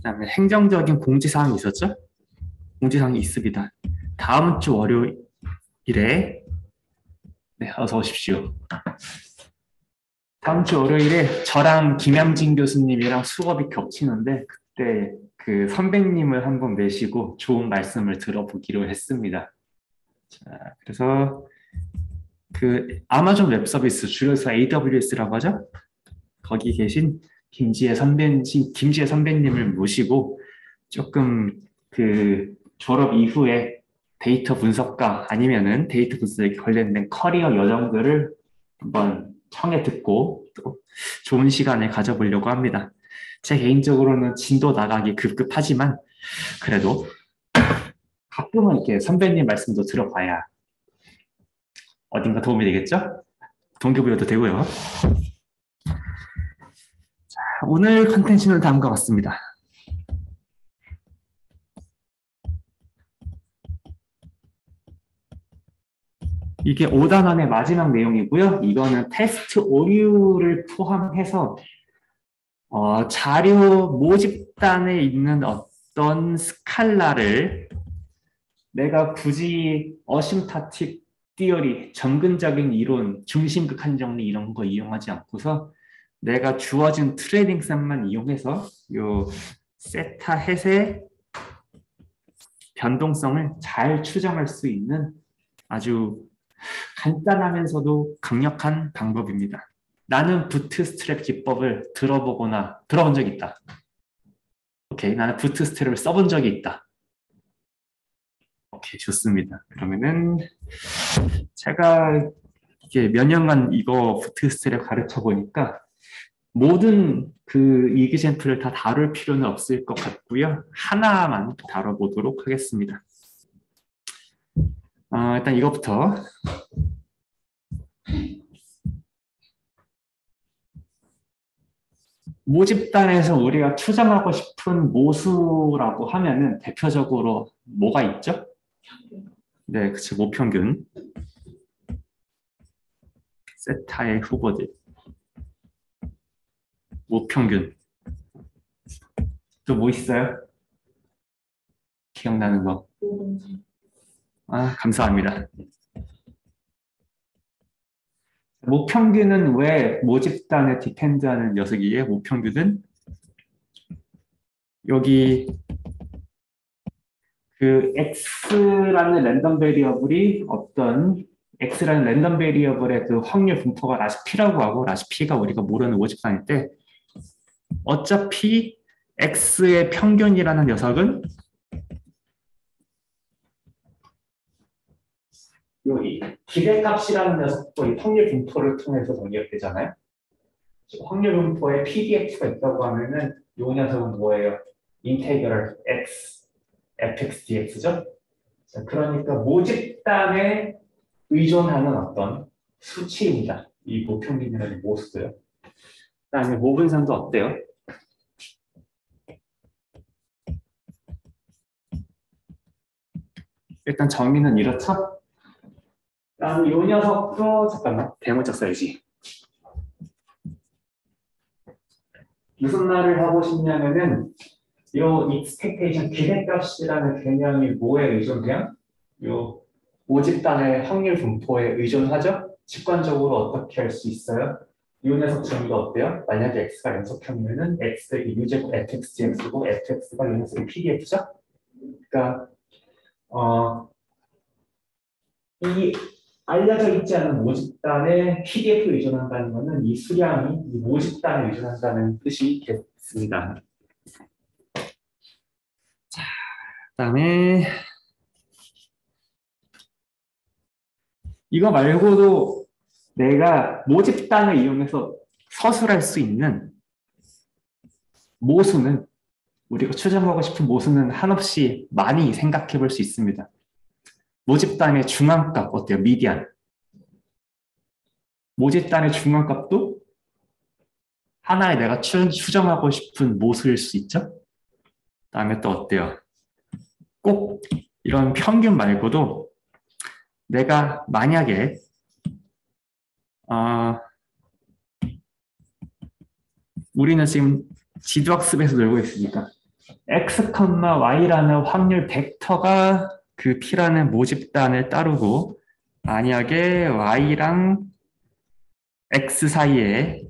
그다음에 행정적인 공지사항이 있었죠? 공지사항이 있습니다. 다음 주 월요일에 네, 어서 오십시오. 다음 주 월요일에 저랑 김양진 교수님이랑 수업이 겹치는데 그때 그 선배님을 한번 모시고 좋은 말씀을 들어보기로 했습니다. 자, 그래서 그 아마존 웹 서비스 줄여서 AWS라고 하죠? 거기 계신 김지혜 선배님을 모시고 조금 그 졸업 이후에 데이터 분석과 아니면은 데이터 분석에 관련된 커리어 여정들을 한번 청해 듣고 또 좋은 시간을 가져보려고 합니다. 제 개인적으로는 진도 나가기 급급하지만 그래도 가끔은 이렇게 선배님 말씀도 들어봐야 어딘가 도움이 되겠죠? 동기부여도 되고요. 오늘 컨텐츠는 다음과 같습니다. 이게 5단원의 마지막 내용이고요. 이거는 테스트 오류를 포함해서 자료 모집단에 있는 어떤 스칼라를 내가 굳이 어심타틱 티어리, 점근적인 이론, 중심극 한정리 이런 거 이용하지 않고서 내가 주어진 트레이딩 셋만 이용해서 요 세타 헷의 변동성을 잘 추정할 수 있는 아주 간단하면서도 강력한 방법입니다. 나는 부트스트랩 기법을 들어본 적이 있다. 오케이, 나는 부트스트랩을 써본 적이 있다. 오케이, 좋습니다. 그러면은 제가 이게 몇 년간 이거 부트스트랩 가르쳐 보니까 모든 그 이그젠플을 다 다룰 필요는 없을 것 같고요. 하나만 다뤄보도록 하겠습니다. 일단 이것부터 모집단에서 우리가 추정하고 싶은 모수라고 하면은 대표적으로 뭐가 있죠? 네, 그치, 모평균. 세타의 후보들. 모평균. 또 뭐 있어요? 기억나는 거. 감사합니다. 모평균은 왜 모집단에 디펜드하는 녀석이에요? 모평균은 여기 그 x라는 랜덤 베리어블이 어떤 x라는 랜덤 베리어블의 그 확률 분포가 라시 p라고 하고 라시 p가 우리가 모르는 모집단일 때 어차피 x의 평균이라는 녀석은 여기 기대값이라는 녀석도 이 확률 분포를 통해서 정리되잖아요. 확률 분포에 PDX가 있다고 하면은 이 녀석은 뭐예요? 인테그럴 x, fx, dx죠? 그러니까 모집단에 의존하는 어떤 수치입니다. 이 모평균이라는 모수도요. 그다음에 모분산도 어때요? 일단 정의는 이렇죠? 그다음에 이 녀석도 잠깐만 대문짝 써야지. 무슨 말을 하고 싶냐면은 요 expectation 기대값이라는 개념이 뭐에 의존해요? 요 모집단의 확률 분포에 의존하죠? 직관적으로 어떻게 할 수 있어요? 이 녀석 정의가 어때요? 만약에 x가 연속형이면은 x의 유제곱 fxgx고 fx가 이 녀석의 pdf죠? 그러니까 이 알려져 있지 않은 모집단에 PDF에 의존한다는 것은 이 수량이 이 모집단에 의존한다는 뜻이겠습니다. 그다음에 이거 말고도 내가 모집단을 이용해서 서술할 수 있는 모수는 우리가 추정하고 싶은 모수는 한없이 많이 생각해 볼 수 있습니다. 모집단의 중앙값 어때요? 미디안. 모집단의 중앙값도 하나의 내가 추정하고 싶은 모수일 수 있죠? 그다음에 또 어때요? 꼭 이런 평균 말고도 내가 만약에 우리는 지금 지도학습에서 놀고 있으니까 x, y라는 확률 벡터가 그 P라는 모집단을 따르고 만약에 y랑 x 사이에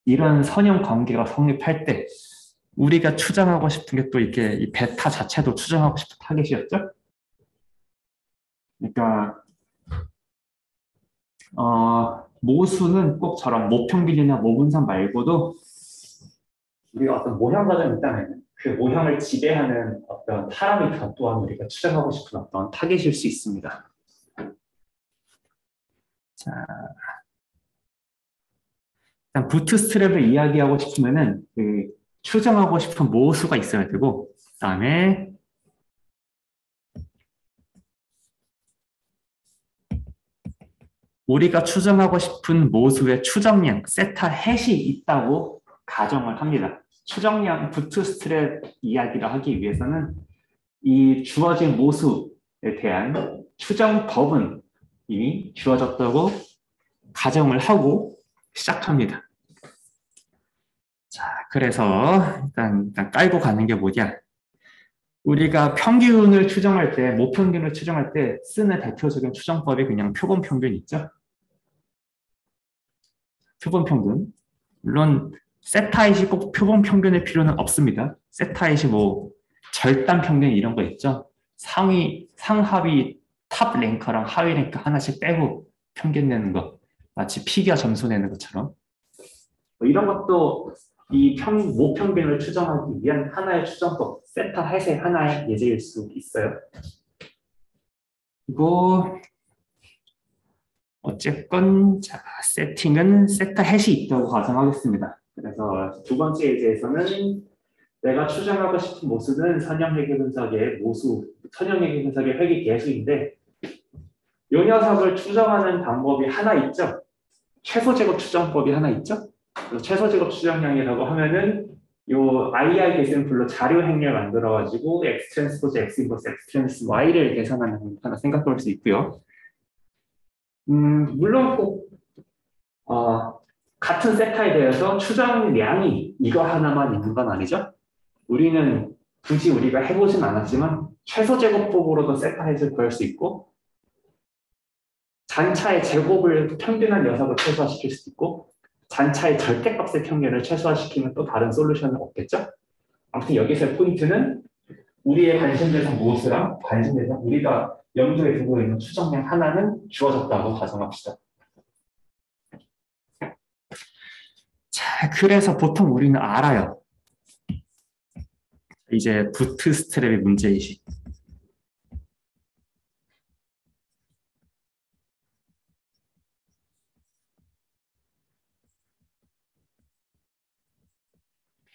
이런 선형 관계가 성립할 때 우리가 추정하고 싶은 게 또 이게 이 베타 자체도 추정하고 싶은 타겟이었죠. 그러니까 모수는 꼭 저런 모평균이나 모분산 말고도 우리가 어떤 모형 과정이 있다면 그 모형을 지배하는 어떤 파라미터 또한 우리가 추정하고 싶은 어떤 타겟일 수 있습니다. 자, 일단 부트스트랩을 이야기하고 싶으면은 그 추정하고 싶은 모수가 있어야 되고, 그다음에 우리가 추정하고 싶은 모수의 추정량, 세타 햇이 있다고 가정을 합니다. 추정량, 부트스트랩 이야기를 하기 위해서는 이 주어진 모수에 대한 추정 법은 이미 주어졌다고 가정을 하고 시작합니다. 자, 그래서 일단 깔고 가는 게 뭐냐? 우리가 평균을 추정할 때, 모평균을 추정할 때 쓰는 대표적인 추정법이 그냥 표본평균 있죠? 표본평균. 물론 세타잇이 꼭 표본평균일 필요는 없습니다. 세타잇이 뭐 절단평균 이런 거 있죠? 상하위 탑 랭커랑 하위 랭커 하나씩 빼고 평균 내는 거. 마치 피겨 점수 내는 것처럼. 뭐 이런 것도 이 모평균을 추정하기 위한 하나의 추정법, 세타 햇의 하나의 예제일 수 있어요. 그리고 어쨌건 자, 세팅은 세타 햇이 있다고 가정하겠습니다. 그래서 두 번째 예제에서는 내가 추정하고 싶은 모수는 선형회계 분석의 모수, 선형회계 분석의 회계 계수인데 이 녀석을 추정하는 방법이 하나 있죠. 최소 제곱 추정법이 하나 있죠. 최소 제곱 추정량이라고 하면은 요 IR 샘플로 자료 행렬 만들어가지고 X 트랜스포즈 X 인버스 X 트랜스 Y를 계산하는 거 하나 생각해 볼 수 있고요. 물론 꼭 같은 세타에 대해서 추정량이 이거 하나만 있는 건 아니죠. 우리는 굳이 우리가 해보진 않았지만 최소 제곱법으로도 세타 햇을 구할 수 있고 잔차의 제곱을 평균한 녀석을 최소화시킬 수 있고 잔차의 절대값의 평균을 최소화시키면 또 다른 솔루션은 없겠죠? 아무튼 여기서의 포인트는 우리의 관심대상 모수랑 관심대상 우리가 염두에 두고 있는 추정량 하나는 주어졌다고 가정합시다. 자, 그래서 보통 우리는 알아요. 이제 부트스트랩의 문제의식.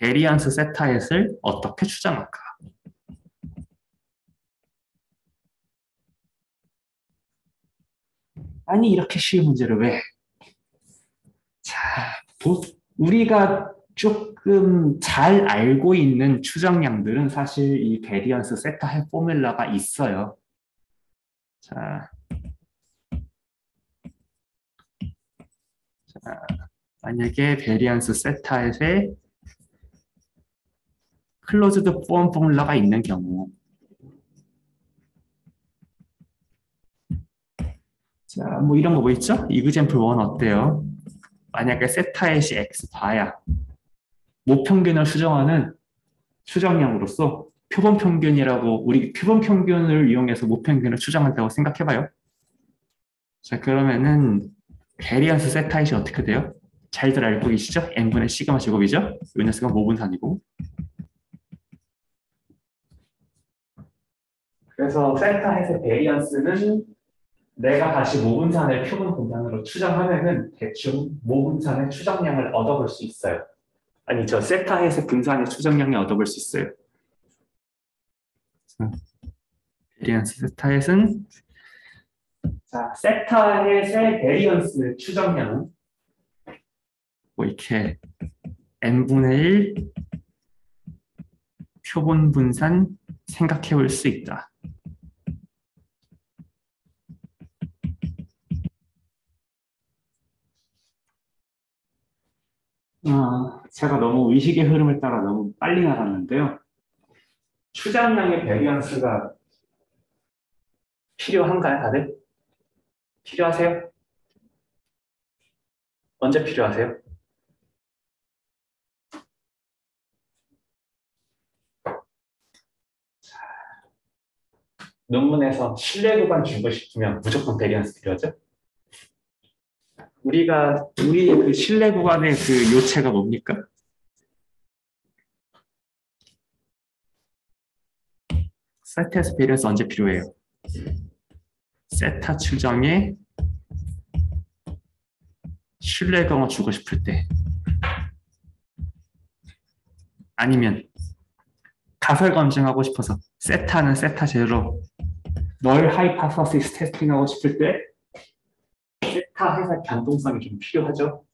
베리안스 세타햇을 어떻게 추정할까? 아니 이렇게 쉬운 문제를 왜? 자, 우리가 조금 잘 알고 있는 추정량들은 사실 이 베리언스 세타햇 포뮬라가 있어요. 자, 만약에 베리언스 세타햇의 클로즈드 폼 포뮬라가 있는 경우 자, 뭐 이런 거 뭐 있죠? 이그젠플 1 어때요? 만약에 세타햇이 x 바야 모평균을 수정하는 추정량으로서 표본평균이라고 우리 표본평균을 이용해서 모평균을 추정한다고 생각해봐요. 자, 그러면은 베리언스 세타잇이 어떻게 돼요? 잘들 알고 계시죠? n분의 시그마 제곱이죠? 이 녀석은 모분산이고. 그래서 세타잇의 베리언스는 내가 다시 모분산을 표본 분산으로 추정하면은 대충 모분산의 추정량을 얻어볼 수 있어요. 아니, 저 세타햇의 분산의 추정량을 얻어볼 수 있어요. 베리언스 세타햇은 자, 세타햇의 베리언스 추정량은 뭐 이렇게 n분의 1 표본 분산 생각해 볼 수 있다. 제가 너무 의식의 흐름을 따라 너무 빨리 나갔는데요. 추장량의 베리언스가 필요한가요, 다들? 필요하세요? 언제 필요하세요? 논문에서 신뢰 구간 주고 싶으면 무조건 베리언스 필요하죠? 우리의 그 신뢰 구간의 그 요체가 뭡니까? 세타에서 베리언스 언제 필요해요? 세타 추정에 신뢰 구간을 주고 싶을 때. 아니면 가설 검증하고 싶어서 세타는 세타 제로 널 하이파서시스 테스팅하고 싶을 때 세타 해석 변동성이 좀 필요하죠.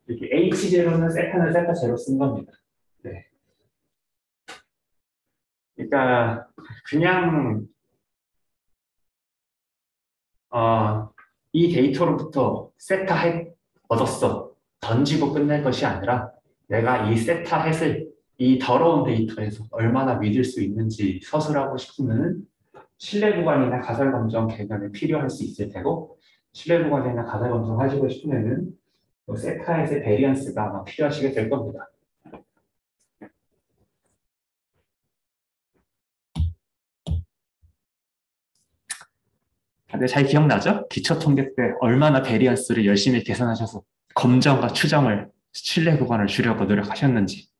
이렇게 H0는 세타는 세타 제로 쓴 겁니다. 네. 그러니까 그냥 이 데이터로부터 세타 헷 얻었어 던지고 끝낼 것이 아니라 내가 이 세타 헷을 이 더러운 데이터에서 얼마나 믿을 수 있는지 서술하고 싶으면 신뢰 구간이나 가설 검정 개념이 필요할 수 있을 테고 신뢰 구간이나 가설 검정 하시고 싶으면은 세타 헷의 베리언스가 아마 필요하시게 될 겁니다. 다들 잘 기억나죠? 기초 통계 때 얼마나 베리언스를 열심히 계산하셔서 검정과 추정을 신뢰 구간을 주려고 노력하셨는지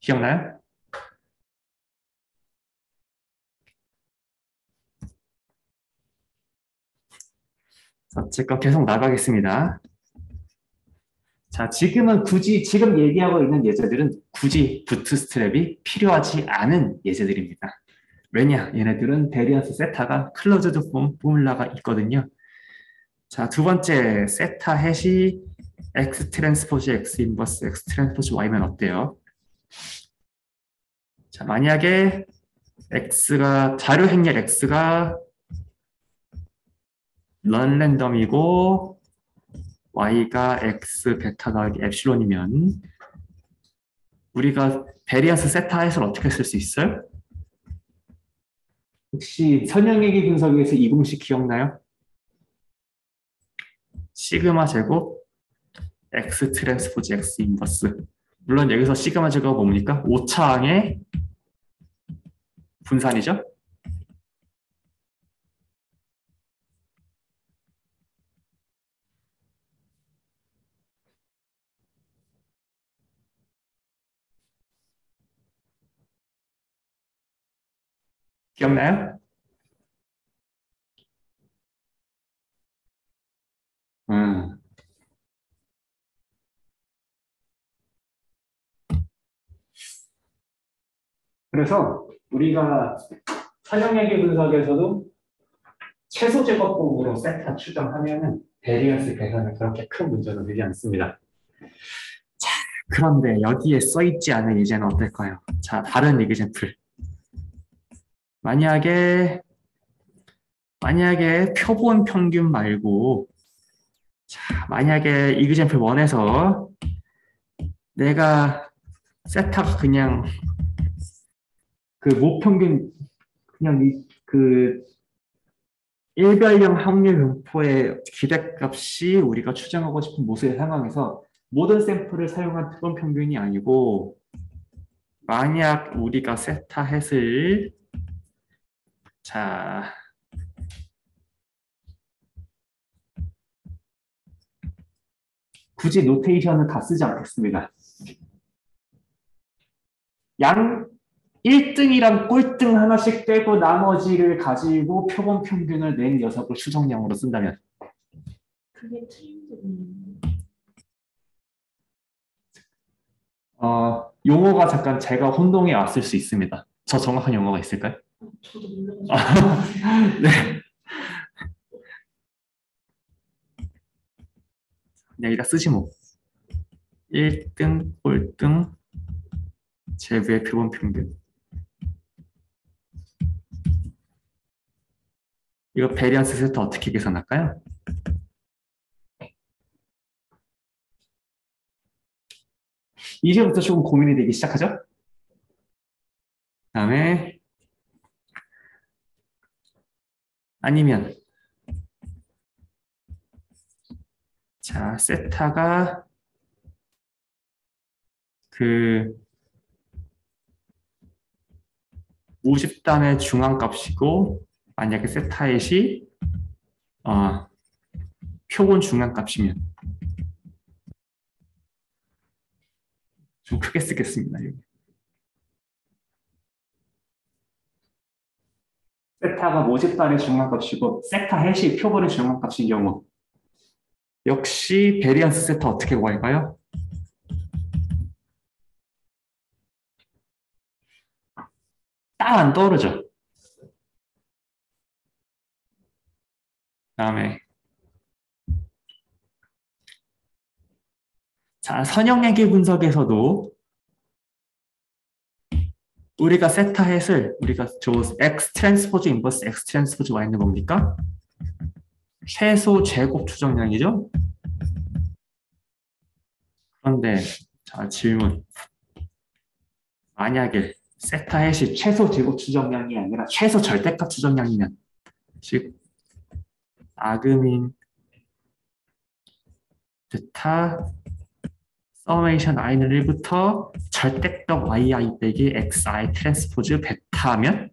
기억나요? 어쨌건 계속 나가겠습니다. 자, 지금 얘기하고 있는 예제들은 굳이 부트스트랩이 필요하지 않은 예제들입니다. 왜냐? 얘네들은 베리언스 세타가 클로즈드 폼 포뮬라가 있거든요. 자, 두 번째, 세타 햇이 x 트랜스포즈 x 인버스 x 트랜스포즈 y면 어때요? 자, 만약에 자료 행렬 x가 런 랜덤이고 y가 x 베타 더하기 엡실론이면 우리가 베리언스 세타 햇을 어떻게 쓸 수 있어요? 혹시 선형얘기 분석에서 이 공식 기억나요? 시그마 제곱 x 트랜스포즈 x 인버스. 물론 여기서 시그마 제곱가 뭡니까? 오차항의 분산이죠? 기억나요? 음. 그래서 우리가 선형얘기 분석에서도 최소 제곱법으로 세타 추정하면은 베리언스 계산은 그렇게 큰 문제는 되지 않습니다. 자, 그런데 여기에 써있지 않은 예제는 어떨까요? 자, 다른 이그젠플. 만약에 표본 평균 말고, 자, 만약에 이그젠플 1에서 내가 세타가 그냥 그 모평균, 그냥 그 일별령 확률 분포의 기대값이 우리가 추정하고 싶은 모습의 상황에서 모든 샘플을 사용한 표본 평균이 아니고 만약 우리가 세타 햇을 자 굳이 노테이션을 다 쓰지 않겠습니다. 양 1등이랑 꼴등 하나씩 떼고 나머지를 가지고 표본 평균을 낸 녀석을 추정량으로 쓴다면 그게 트렌드. 용어가 잠깐 제가 혼동해 왔을 수 있습니다. 저 정확한 용어가 있을까요? 저도 몰라가지고. 네. 그냥 이다 쓰지 뭐. 1등, 꼴등, 제부의 표본 평균. 이거 베리언스 세트 어떻게 계산할까요? 이제부터 조금 고민이 되기 시작하죠? 다음에 아니면 자, 세타가 그 50단의 중앙값이고 만약에 세타햇이 표본 중앙값이면 좀 크게 쓰겠습니다. 여기. 세타가 50단의 중앙값이고 세타햇이 표본의 중앙값인 경우 역시 베리언스 세타 어떻게 구할까요? 딱 안 떠오르죠? 다음에 자, 선형얘기 분석에서도 우리가 세타햇을 우리가 저 x 트랜스포즈 인버스 x 트랜스포즈 y는 뭡니까? 최소 제곱 추정량이죠? 그런데 자, 질문. 만약에 세타햇이 최소 제곱 추정량이 아니라 최소 절대값 추정량이면 즉 아그민 베타 서메이션 i는 1부터 절대값 yi 빼기 xi 트랜스포즈 베타면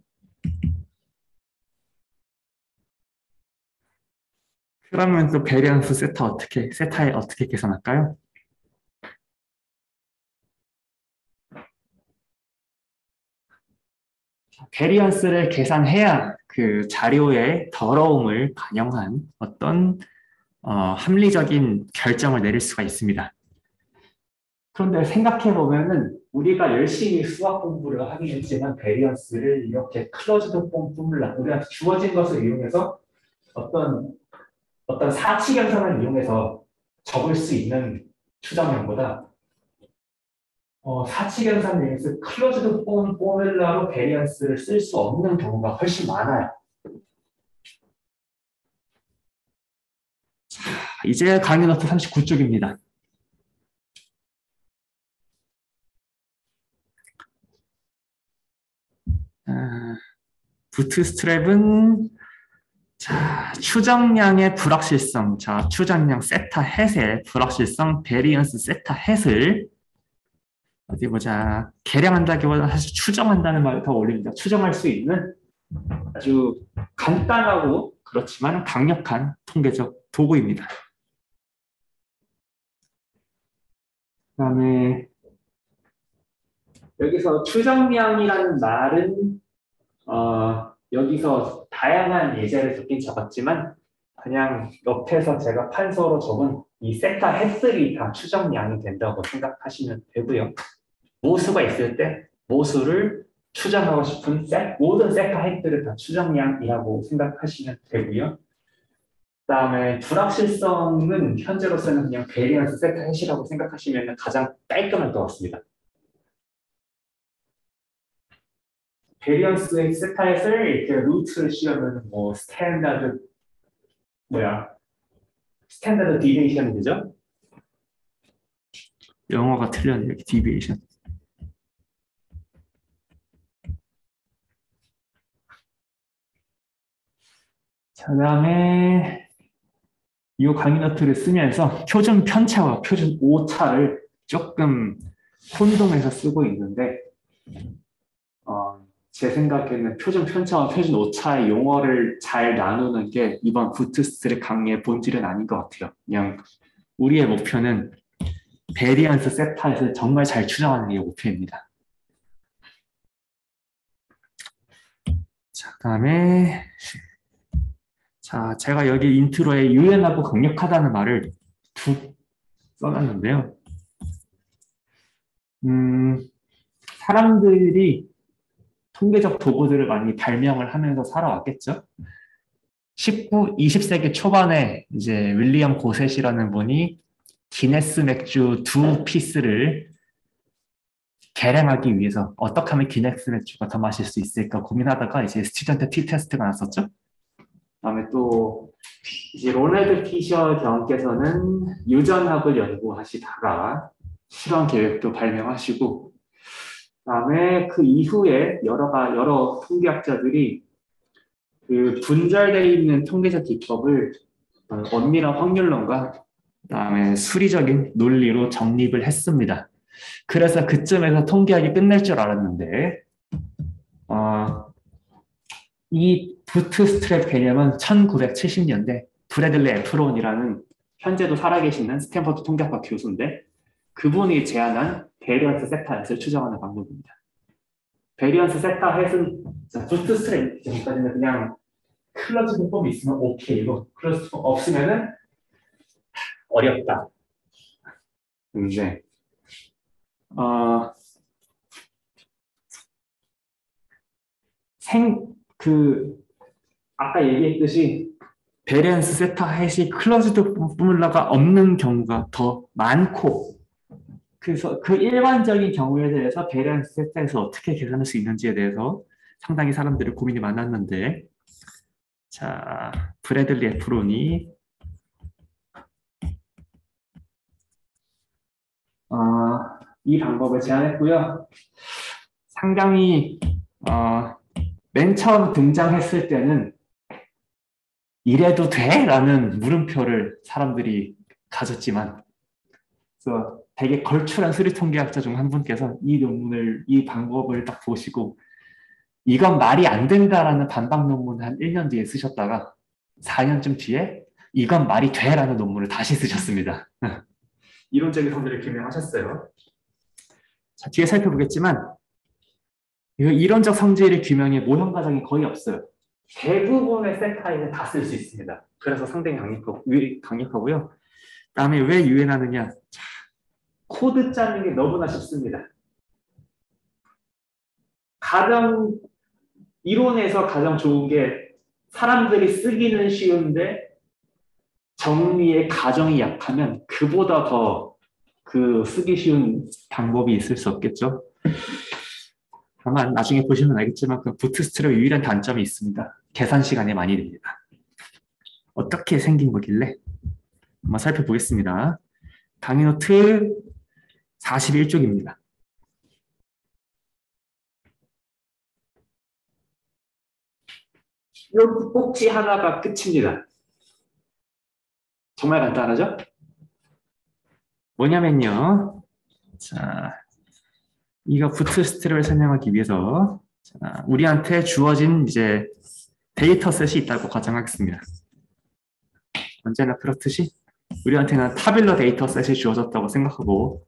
그러면 또 베리언스 세타에 어떻게 계산할까요? 베리언스를 계산해야 그 자료의 더러움을 반영한 어떤 합리적인 결정을 내릴 수가 있습니다. 그런데 생각해 보면은 우리가 열심히 수학 공부를 하긴 했지만 베리언스를 이렇게 클로즈드 폼 포뮬라 우리가 주어진 것을 이용해서 어떤 사칙연산을 이용해서 적을 수 있는 추정량보다 사칙연산을 이용해서 클로즈드 폼 포뮬라로 베리언스를 쓸 수 없는 경우가 훨씬 많아요. 자, 이제 강의 노트 39쪽입니다. 부트스트랩은 자, 추정량의 불확실성, 자, 추정량 세타 햇의 불확실성, 베리언스 세타 햇을 어디 보자. 계량한다기보다 사실 추정한다는 말이 더 어울립니다. 추정할 수 있는 아주 간단하고 그렇지만 강력한 통계적 도구입니다. 그다음에 여기서 추정량이라는 말은 여기서 다양한 예제를 적긴 적었지만 그냥 옆에서 제가 판서로 적은 이 세타 햇들이 다 추정량이 된다고 생각하시면 되고요. 모수가 있을 때 모수를 추정하고 싶은 모든 세타 햇들을 다 추정량이라고 생각하시면 되고요. 그다음에 불확실성은 현재로서는 그냥 베리언스 세타 햇이라고 생각하시면 가장 깔끔할 것 같습니다. 베리언스의 세타 햇을 이렇게 루트를 씌우면 뭐 스탠다드 디비에이션이 되죠? 영어가 틀렸네요. 디비에이션. 자, 그다음에 이 강의 노트를 쓰면서 표준 편차와 표준 오차를 조금 혼동해서 쓰고 있는데 제 생각에는 표준 편차와 표준 오차의 용어를 잘 나누는 게 이번 부트스트랩 강의의 본질은 아닌 것 같아요. 그냥 우리의 목표는 베리언스 세타에서 정말 잘 추정하는 게 목표입니다. 자, 그다음에 자, 제가 여기 인트로에 유연하고 강력하다는 말을 두 써놨는데요. 사람들이 통계적 도구들을 많이 발명을 하면서 살아왔겠죠. 20세기 초반에 이제 윌리엄 고셋이라는 분이 기네스 맥주 2피스를 계량하기 위해서 어떻게 하면 기네스 맥주가 더 마실 수 있을까 고민하다가 이제 스튜던트 티 테스트가 났었죠. 그다음에 또 이제 로널드 피셔 경께서는 유전학을 연구하시다가 실험 계획도 발명하시고, 그다음에 그 이후에 여러 통계학자들이 그 분절되어 있는 통계적 기법을 엄밀한 확률론과 그다음에 수리적인 논리로 정립을 했습니다. 그래서 그쯤에서 통계학이 끝날 줄 알았는데 이 부트스트랩 개념은 1970년대 브래들리 에프론이라는 현재도 살아계시는 스탠퍼드 통계학과 교수인데 그분이 제안한 베리언스 세타 헷을 추정하는 방법입니다. 베리언스 세타 헷은 부트스트랩 전까지는 그냥 클러즈 문법이 있으면 오케이고 클러즈 문법 없으면은 어렵다. 근데 아까 얘기했듯이 베리언스 세타 헷이 클로즈드 포뮬러가 없는 경우가 더 많고 그래서 그 일반적인 경우에 대해서 베리언스 세타에서 어떻게 계산할 수 있는지에 대해서 상당히 사람들이 고민이 많았는데 자 브래들리 에프론이 이 방법을 제안했고요. 상당히 맨 처음 등장했을 때는 이래도 돼? 라는 물음표를 사람들이 가졌지만 그래서 되게 걸출한 수리통계학자 중 한 분께서 이 방법을 딱 보시고 이건 말이 안 된다라는 반박 논문을 한 1년 뒤에 쓰셨다가 4년쯤 뒤에 이건 말이 돼라는 논문을 다시 쓰셨습니다. 이론적인 성질을 규명하셨어요. 자, 뒤에 살펴보겠지만 이론적 성질의 규명에 모형 과정이 거의 없어요. 대부분의 세타에는 다 쓸 수 있습니다. 그래서 상당히 강력하고요. 다음에 왜 유행하느냐? 코드 짜는 게 너무나 쉽습니다. 이론에서 가장 좋은 게 사람들이 쓰기는 쉬운데 정리의 가정이 약하면 그보다 더 쓰기 쉬운 방법이 있을 수 없겠죠. 다만 나중에 보시면 알겠지만 그 부트스트랩의 유일한 단점이 있습니다. 계산 시간이 많이 듭니다. 어떻게 생긴 거길래? 한번 살펴보겠습니다. 강의 노트 41쪽입니다. 이 꼭지 하나가 끝입니다. 정말 간단하죠? 뭐냐면요. 자, 이거 부트스트랩을 설명하기 위해서 우리한테 주어진 이제 데이터셋이 있다고 가정하겠습니다. 언제나 그렇듯이 우리한테는 타빌러 데이터셋이 주어졌다고 생각하고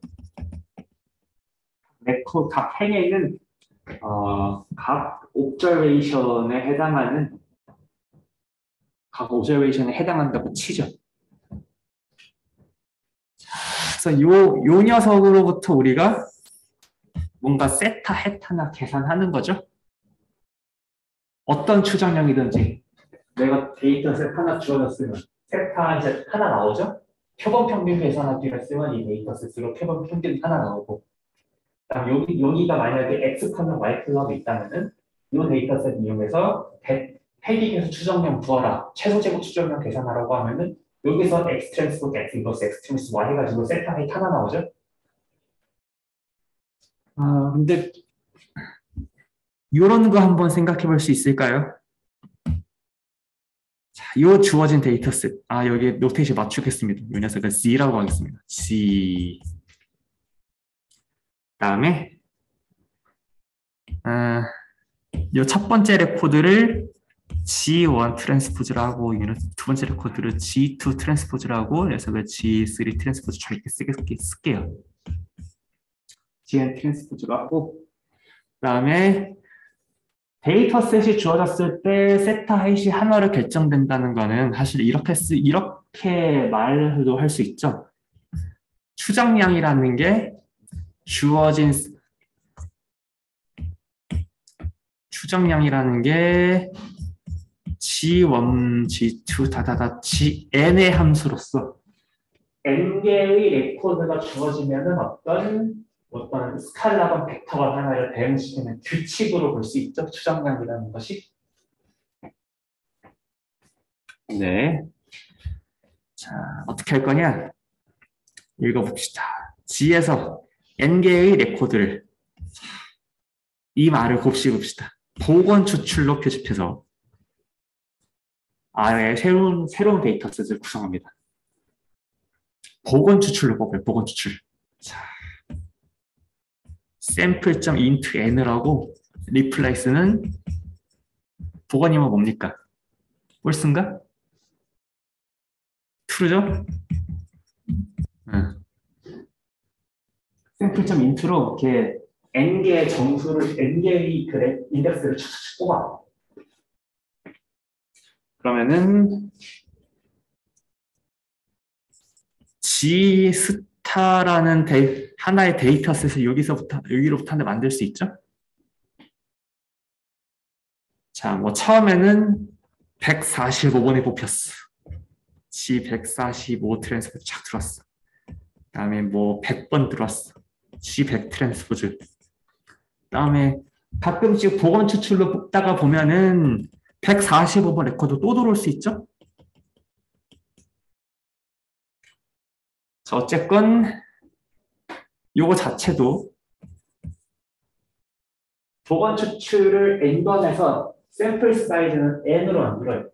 각 행에는 각 옵저베이션에 해당한다고 치죠. 그래서 요 녀석으로부터 우리가 뭔가 세타 헤타나 계산하는 거죠. 어떤 추정량이든지 내가 데이터셋 하나 주어졌으면 세타 이제 하나 나오죠. 표본 평균 계산하기 했으면 이 데이터셋으로 표본 평균 하나 나오고 그다음 여기가 만약에 x 컬럼 y 컬럼이 있다면은 이 데이터셋 이용해서 패딩에서 추정량 구하라 최소 제곱 추정량 계산하라고 하면은 여기서 x 트랜스포즈 x 인버스 x 트랜스포즈 y 해가지고 세타 헤이트 하나 나오죠. 근데 이런 거 한번 생각해 볼 수 있을까요? 자, 요 주어진 데이터셋. 여기 노테이션 맞추겠습니다. 이 녀석은 C라고 하겠습니다. C. 다음에 요 첫 번째 레코드를 G1 트랜스포즈를 하고 두 번째 레코드를 G2 트랜스포즈를 하고 녀석을 G3 트랜스포즈 이렇게 쓸게요. GN 트랜스포즈로 하고 그다음에 데이터셋이 주어졌을 때 세타 헤이시 하나로 결정된다는 거는 사실 이렇게 말도 할 수 있죠. 추정량이라는 게 G1, G2 n의 함수로서 n개의 레코드가 주어지면은 어떤 스칼라건 벡터가 하나를 대응시키는 규칙으로 볼 수 있죠. 추정량이라는 것이. 네. 자, 어떻게 할 거냐? 읽어봅시다. G에서 N개의 레코드를 이 말을 곱씹읍시다. 복원 추출로 표집해서 아래에 새로운 데이터셋을 구성합니다. 복원 추출로 뽑아요. 복원 추출. 자, sample.int n이라고 replace는 복원이면 뭡니까? 홀스인가? true죠? 응. sample.int로 이렇게 n개의 정수를 n개의 인덱스를 쭉쭉 뽑아. 그러면은 G 스타라는 하나의 데이터셋을 여기로부터 하나 만들 수 있죠? 자, 뭐 처음에는 145번에 뽑혔어. G 145 트랜스포즈 쫙 들어왔어. 그다음에 뭐 100번 들어왔어. G 100 트랜스포즈. 그다음에 가끔씩 복원 추출로 뽑다가 보면은 145번 레코드 또 들어올 수 있죠? 자, 어쨌건 요거 자체도 복원 추출을 n번에서 샘플 사이즈는 n으로 만들어요.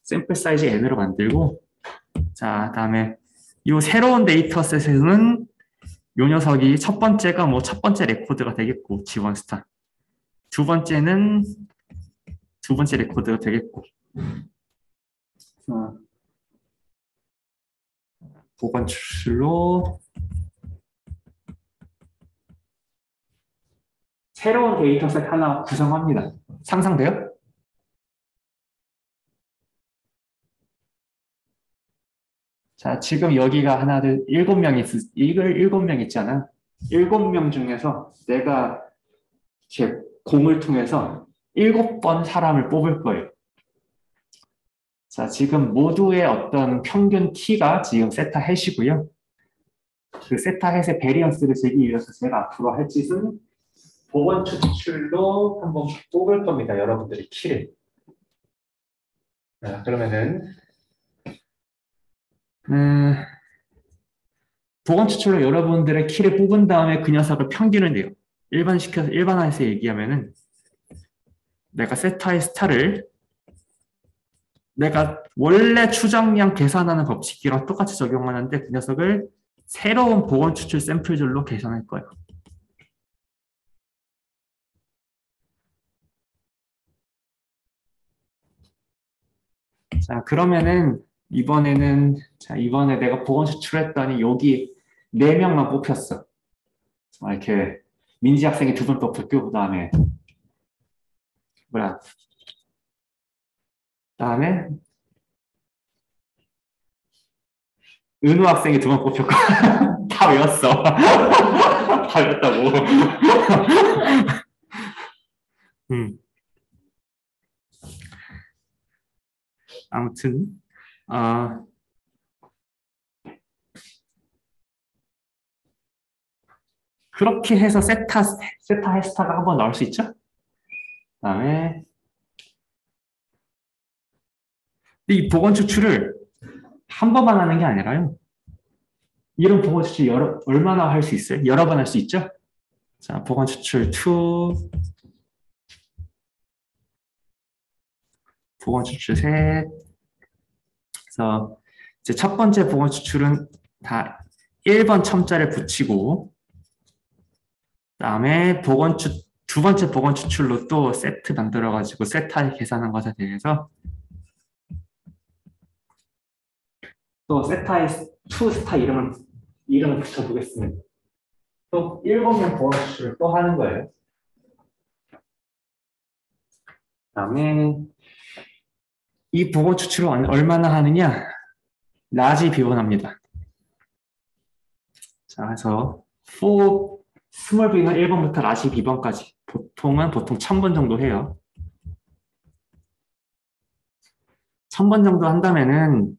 샘플 사이즈 n으로 만들고, 자, 다음에 이 새로운 데이터셋에는 요 녀석이 첫 번째가 뭐 첫 번째 레코드가 되겠고, G1 스타. 두 번째는 두 번째 레코드가 되겠고. 복원 추출로 새로운 데이터셋 하나 구성합니다. 상상돼요? 자, 지금 여기가 하나, 둘, 7명 있잖아. 7명 중에서 내가 제 공을 통해서 7번 사람을 뽑을 거예요. 자, 지금 모두의 어떤 평균 t가 지금 세타 해시고요. 그 세타 해의 베리언스를 재기 위해서 제가 앞으로 할 짓은 복원 추출로 한번 뽑을 겁니다. 여러분들의 키를. 자, 그러면은 복원 추출로 여러분들의 키를 뽑은 다음에 그 녀석을 평균을 내요. 일반화해서 얘기하면은 내가 세타의 스타를 내가 원래 추정량 계산하는 법칙이랑 똑같이 적용하는데 그 녀석을 새로운 복원 추출 샘플들로 계산할 거예요. 자, 그러면은 이번에 내가 복원 추출했더니 여기 4명만 뽑혔어. 이렇게 민지 학생이 2번 뽑혔고, 그다음에 은우 학생이 2번 뽑혔고 다 외웠어. 다 외웠다고. 아무튼 그렇게 해서 세타 해스타가 한번 나올 수 있죠. 그다음에 이 복원 추출을 한 번만 하는 게 아니라요. 이런 복원 추출 얼마나 할 수 있어요? 여러 번 할 수 있죠. 자, 복원 추출 2, 복원 추출 3. 그래서 이제 첫 번째 복원 추출은 다 1번 첨자를 붙이고, 그다음에 두 번째 복원 추출로 또 세트 만들어가지고 세타 계산한 것에 대해서 또 세타의 투 스타 이름을 붙여보겠습니다. 또 7명 복원 추출을 또 하는 거예요. 그다음에 이 복원 추출을 얼마나 하느냐? 라지 비원합니다. 자, 그래서 for 스몰 b는 1번부터 라지 b번까지 보통 1000번 정도 해요. 1000번 정도 한다면은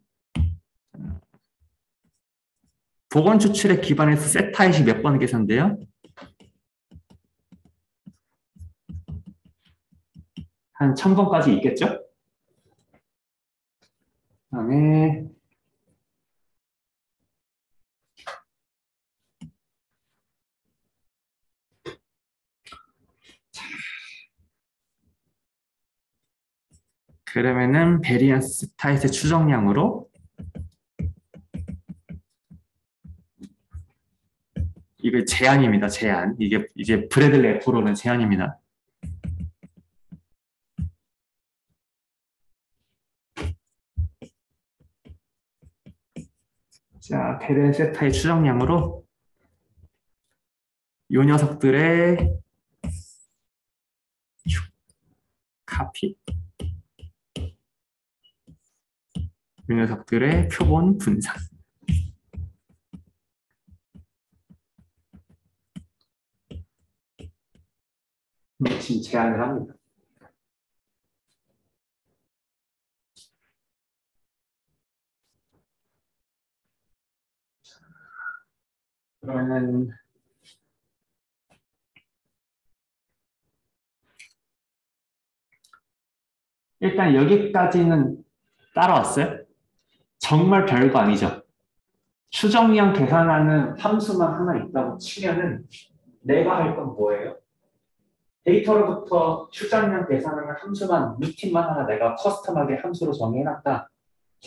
복원 추출에 기반해서 세타잇이 몇 번 계산돼요? 한 1000번까지 있겠죠? 그다음에 그러면은 베리언스 타입의 추정량으로 이게 제한입니다. 제한. 이게 이제 브래들리 F로는 제한입니다. 자, 베리언스 타입 추정량으로 이 녀석들의 카피 이 녀석들의 표본 분산 지금 제안을 합니다. 그러면은 일단 여기까지는 따라왔어요? 정말 별거 아니죠. 추정량 계산하는 함수만 하나 있다고 치면은 내가 할 건 뭐예요? 데이터로부터 추정량 계산하는 함수만 루틴만 하나 내가 커스텀하게 함수로 정해놨다.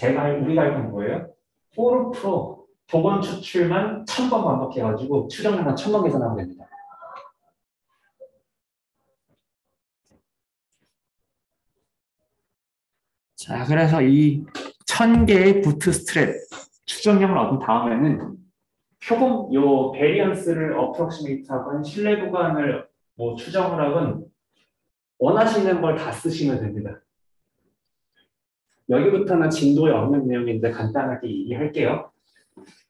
우리가 할 건 뭐예요? for pro 도번 추출만 1000번 반복해가지고 추정량만 1000번 계산하면 됩니다. 자, 그래서 이 1000개의 부트스트랩 추정량을 얻은 다음에는 표본 요 베리언스를 어프로시메이트 하건 신뢰 구간을 뭐 추정을 하건 원하시는 걸 다 쓰시면 됩니다. 여기부터는 진도에 없는 내용인데 간단하게 얘기할게요.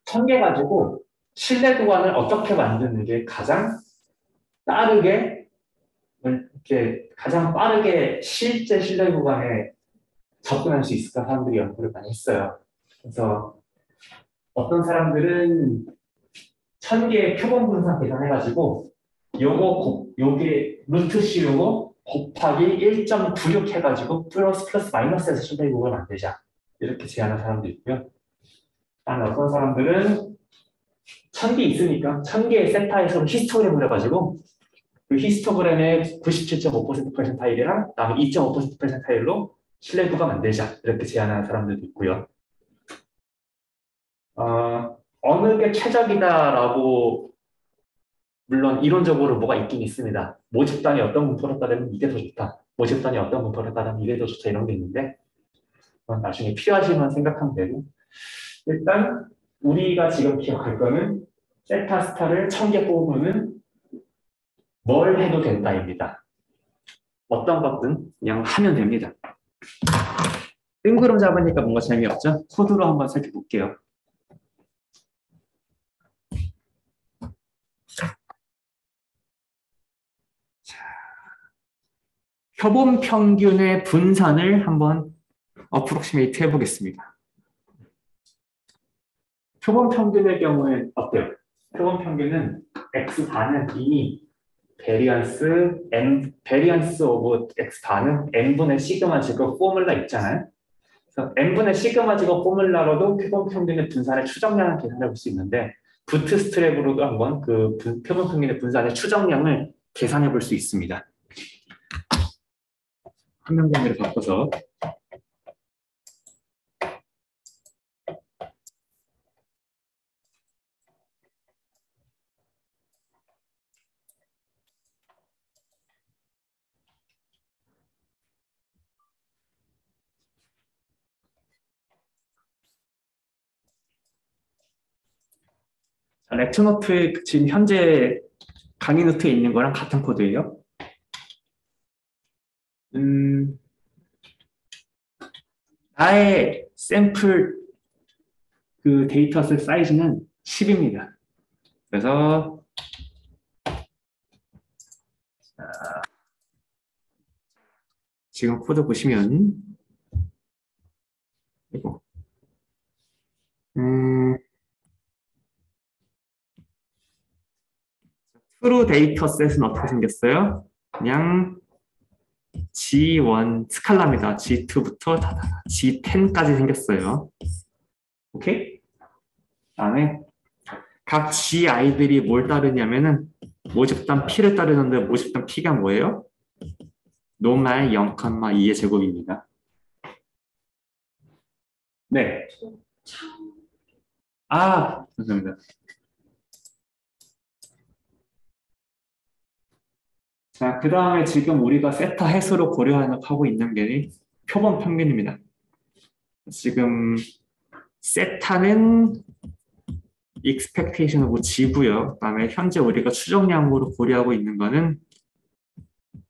1000개 가지고 신뢰 구간을 어떻게 만드는 게 가장 빠르게 이렇게 가장 빠르게 실제 신뢰 구간에 접근할 수 있을까 사람들이 연구를 많이 했어요. 그래서 어떤 사람들은 1000개의 표본 분산 계산해가지고 요게 루트 씌우고 곱하기 1.96 해가지고 플러스 마이너스에서 신뢰 구간을 만들자 이렇게 제안한 사람도 있고요. 다른 어떤 사람들은 1000개 있으니까 1000개의 세타에서 히스토그램을 해가지고 그 히스토그램의 97.5% 퍼센타일이랑 다음에 2.5% 퍼센타일로 신뢰 구간 만들자 이렇게 제안하는 사람들도 있고요. 어느 게 최적이다라고 물론 이론적으로 뭐가 있긴 있습니다. 모집단이 어떤 문법에 따르면 이게 더 좋다. 모집단이 어떤 문법에 따르면 이게 더 좋다 이런 게 있는데 그건 나중에 필요하시면 생각하면 되고 일단 우리가 지금 기억할 거는 세타 스타를 1000개 뽑으면 뭘 해도 된다입니다. 어떤 것든 그냥 하면 됩니다. 뜬구름 잡으니까 뭔가 재미없죠? 코드로 한번 살펴볼게요. 표본 평균의 분산을 한번 어프록시메이트 해보겠습니다. 표본 평균의 경우에 어때요? 표본 평균은 X4는 이미 베리언스 오브 X4는 n분의 시그마 제곱 포뮬라 있잖아요. 그래서 n분의 시그마 제곱 포뮬라로도 표본 평균의 분산의 추정량을 계산해 볼 수 있는데 부트스트랩으로도 한번 그 표본 평균의 분산의 추정량을 계산해 볼 수 있습니다. 한명장으로 바꿔서 렉처 노트에 지금 현재 강의 노트에 있는 거랑 같은 코드예요. 나의 샘플 그 데이터셋 사이즈는 10입니다. 그래서 지금 코드 보시면 이거 트루 데이터셋은 어떻게 생겼어요? 그냥 G1 스칼라입니다. G2부터 G10까지 생겼어요. 오케이? 그다음에 각 Gi들이 뭘 따르냐면은 모집단 P를 따르는데 모집단 P가 뭐예요? 노말 0,2의 제곱입니다. 네. 참 아, 감사합니다. 자, 그 다음에 지금 우리가 세타 해수로 고려하고 있는 게 표본 평균입니다. 지금 세타는 expectation하고 G고요. 그다음에 현재 우리가 추정량으로 고려하고 있는 거는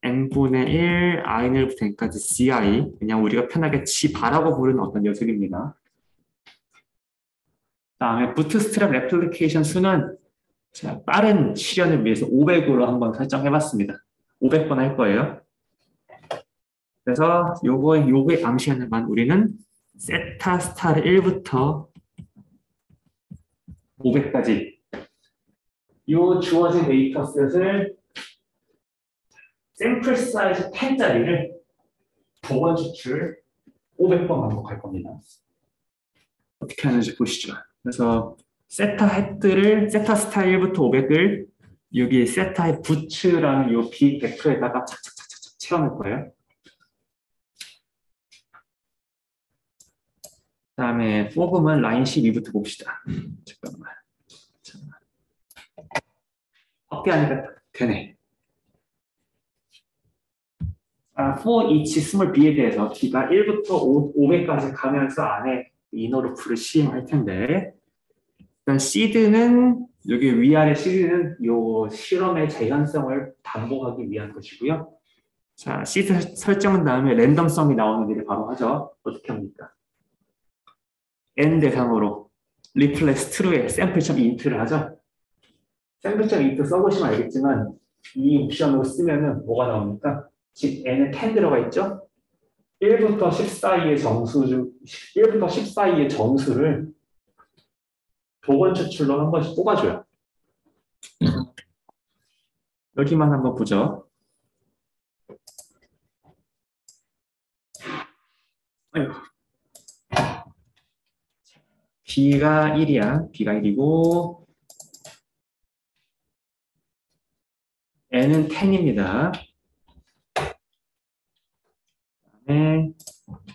n분의 1 i늘부터 n까지 gi, 그냥 우리가 편하게 G바라고 부르는 어떤 녀석입니다. 그다음에 부트스트랩 레플리케이션 수는 자, 빠른 실현을 위해서 500으로 한번 설정해봤습니다. 500번 할 거예요. 그래서 요거에 암시하는 만 우리는 세타 스타를 1부터 500까지 요 주어진 데이터셋을 샘플 사이즈 10짜리를 복원 추출 500번 반복할 겁니다. 어떻게 하는지 보시죠. 그래서 세타 스타 1부터 500을 여기 세타의 부츠라는 요 B 벡터에다가 착착착착 채워놓을 거예요. 그 다음에 포그는 라인 12부터 봅시다. 잠깐만. 확대하니까 되네. for each small b에 대해서 b가 1부터 500까지 가면서 안에 이너루프를 시행할 텐데 일단 시드는 여기 위아래 시드는 요 실험의 재현성을 담보하기 위한 것이고요. 자, 시드 설정한 다음에 랜덤성이 나오는 일을 바로 하죠. 어떻게 합니까? n 대상으로 replace true에 sample.int를 하죠. sample.int 써보시면 알겠지만 이 옵션으로 쓰면은 뭐가 나옵니까? 즉 n에 10 들어가 있죠? 1부터 10 사이의 정수를 복원 추출로 한 번씩 뽑아줘요. 여기만 한번 보죠. 아이고. B가 1이야. B가 1이고 N은 10입니다.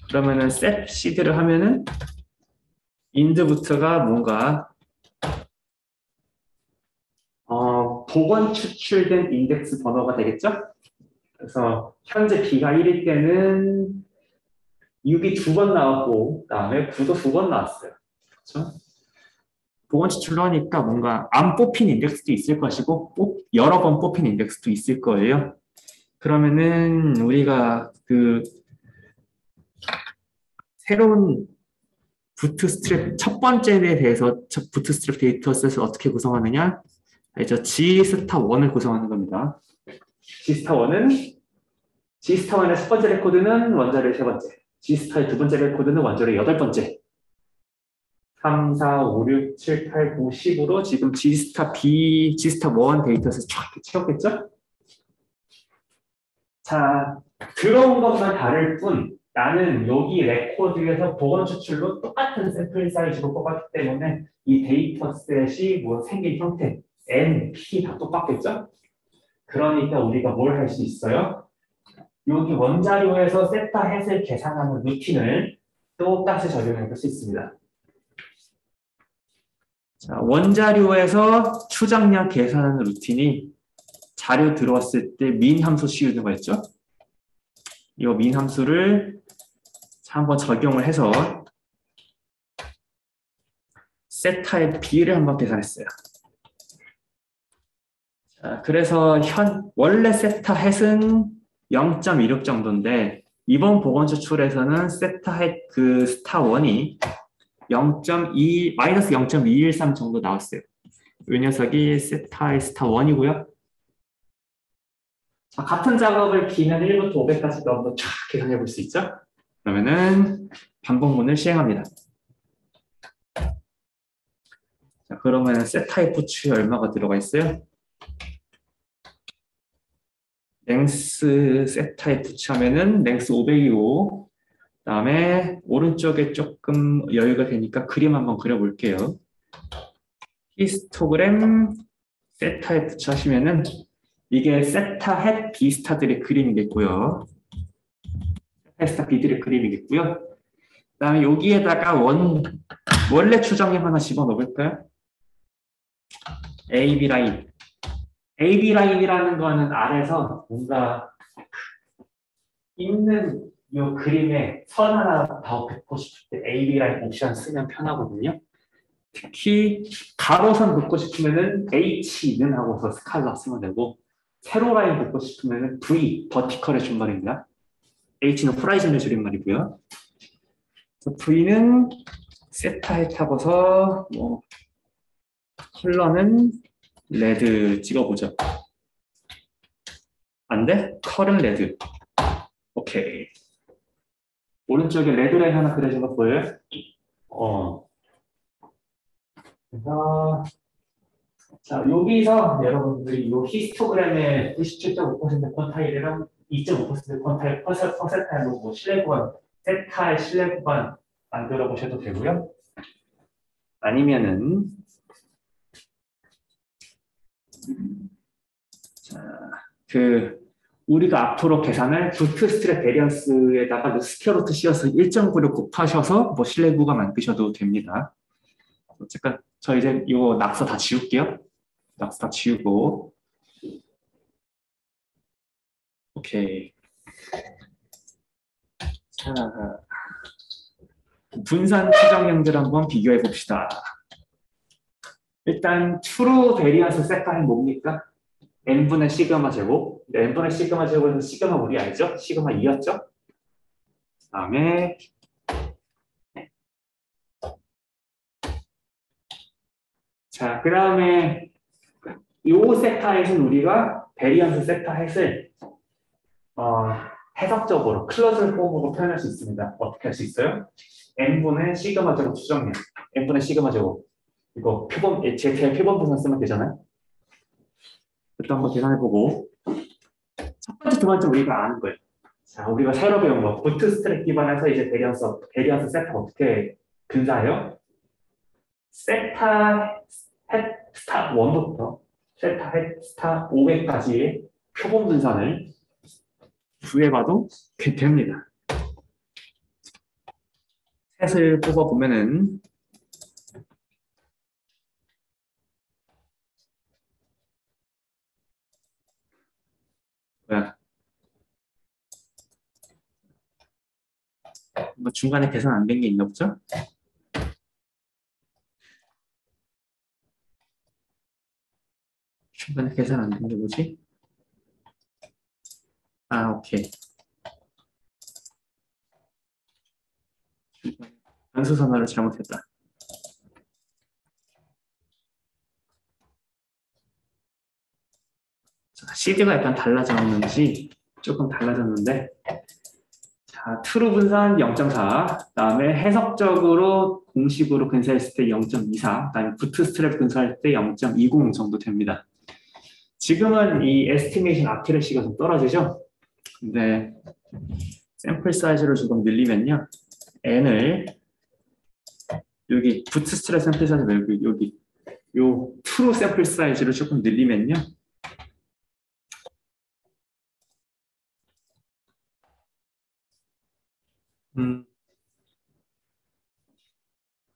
그러면은 set seed를 하면은 ind부터가 뭔가 복원 추출된 인덱스 번호가 되겠죠? 그래서 현재 B가 1일 때는 6이 2번 나왔고 그다음에 9도 2번 나왔어요. 그렇죠? 복원 추출로 하니까 뭔가 안 뽑힌 인덱스도 있을 것이고 여러 번 뽑힌 인덱스도 있을 거예요. 그러면은 우리가 그 새로운 부트스트랩 첫 번째에 대해서 부트스트랩 데이터셋을 어떻게 구성하느냐? 알죠? G스타1을 구성하는 겁니다. G스타1의 첫 번째 레코드는 원자로의 세 번째, G스타의 두 번째 레코드는 원자로의 여덟 번째. 3, 4, 5, 6, 7, 8, 9, 10으로 지금 G스타1 데이터셋 쫙 채웠겠죠? 자, 들어온 것만 다를 뿐 나는 여기 레코드에서 복원 추출로 똑같은 샘플 사이즈로 뽑았기 때문에 이 데이터셋이 뭐 생긴 형태 N, P 다 똑같겠죠? 그러니까 우리가 뭘 할 수 있어요? 여기 원자료에서 세타 햇을 계산하는 루틴을 똑같이 적용해 볼 수 있습니다. 자, 원자료에서 추정량 계산하는 루틴이 자료 들어왔을 때 민 함수 씌우는 거 있죠? 이 민 함수를 한번 적용을 해서 세타의 B를 한번 계산했어요. 자, 그래서 원래 세타 햇은 0.16 정도인데 이번 복원 추출에서는 세타 햇 그 스타1이 마이너스 0.213 정도 나왔어요. 이 녀석이 세타의 스타1이고요. 자, 같은 작업을 B는 1부터 500까지 한번 쫙 계산해 볼 수 있죠? 그러면은 반복문을 시행합니다. 자, 그러면 세타의 부츠에 얼마가 들어가 있어요? 랭스 세타의 부츠하면은 랭스 500이고 그다음에 오른쪽에 조금 여유가 되니까 그림 한번 그려볼게요. 히스토그램 세타에 부츠하시면은 이게 세타 햇 B스타들의 그림이겠고요. 세타 B들의 그림이겠고요. 그다음에 여기에다가 원래 추정량 하나 집어넣을까요? AB 라인. AB 라인이라는 거는 아래서 뭔가 있는 이 그림에 선 하나 더 긋고 싶을 때 AB 라인 옵션 쓰면 편하거든요. 특히 가로선 긋고 싶으면은 H는 하고서 스칼라 쓰면 되고 세로 라인 긋고 싶으면은 V 버티컬의 줄말입니다. H는 호라이즌의 줄임말이고요. V는 세타에 타고서 뭐 컬러는 레드 찍어보죠. 안 돼? 컬은 레드. 오케이. 오른쪽에 레드 라인 하나 그려진 거 보여요? 그래서 자 여기서 여러분들이 이 히스토그램의 97.5% 퀀타일이랑 2.5% 퀀타일 퍼센타일로 뭐 실내 구간, 세타의 실내 구간 만들어 보셔도 되고요. 아니면은 자, 우리가 앞으로 계산할 부트스트랩 베리언스에다가 스퀘어루트 씌워서 1.9를 곱하셔서 뭐 실내 구간 만드셔도 됩니다. 어쨌든 저 이제 이거 낙서 다 지울게요. 낙서 다 지우고 오케이. 자, 분산 추정형들 한번 비교해 봅시다. 일단 트루 베리언스 세타는 뭡니까? n분의 시그마 제곱. n분의 시그마 제곱에서 시그마 우리 알죠? 시그마 2였죠? 다음에 자, 그 다음에 요 세타에서는 우리가 베리언스 세타 햇을 해석적으로 클로즈 폼으로 표현할 수 있습니다. 어떻게 할 수 있어요? n분의 시그마 제곱 추정량. n분의 시그마 제곱. 이거 표본, 제 표본 분산 쓰면 되잖아요. 일단 한번 계산해보고 첫 번째, 두 번째 우리가 아는 거예요. 자, 우리가 새로 배운 거 부트스트랩 기반에서 이제 베리언스 세타 어떻게 근사해요? 세타 햇 스타 1부터 세타 햇 스타 500까지의 표본 분산을 구해봐도 됩니다. 셋을 뽑아보면은 뭐 중간에 계산 안 된 게 있나 보죠? 중간에 계산 안 된 게 뭐지? 아, 오케이. 변수 선언을 잘못했다. 자, CD가 약간 달라졌는지 조금 달라졌는데 자, 트루 분산 0.4, 그다음에 해석적으로 공식으로 근사했을 때 0.24, 그다음에 부트스트랩 근사할 때 0.20 정도 됩니다. 지금은 이 에스티메이션 아큐레시가 좀 떨어지죠? 근데 샘플 사이즈를 조금 늘리면요. n을 여기 부트스트랩 샘플 사이즈 말고 여기 요 트루 샘플 사이즈를 조금 늘리면요.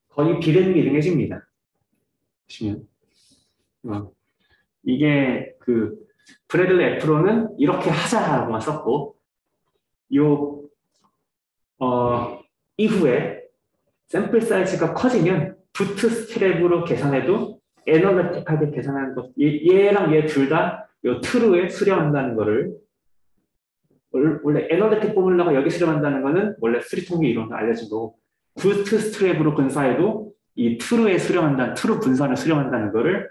거의 비등비등해집니다. 보시면 이게 그 브래들리 애프로는 이렇게 하자라고만 썼고 요 이후에 샘플 사이즈가 커지면 부트스트랩으로 계산해도 애널리틱하게 계산하는 것 얘랑 얘 둘 다 요 트루에 수렴한다는 거를 원래 애널리틱 포뮬러가 여기 수렴한다는 거는 원래 수리통계 이론도 알려진 거고 부트스트랩으로 근사해도 이 트루에 수렴한다는 트루 분산을 수렴한다는 거를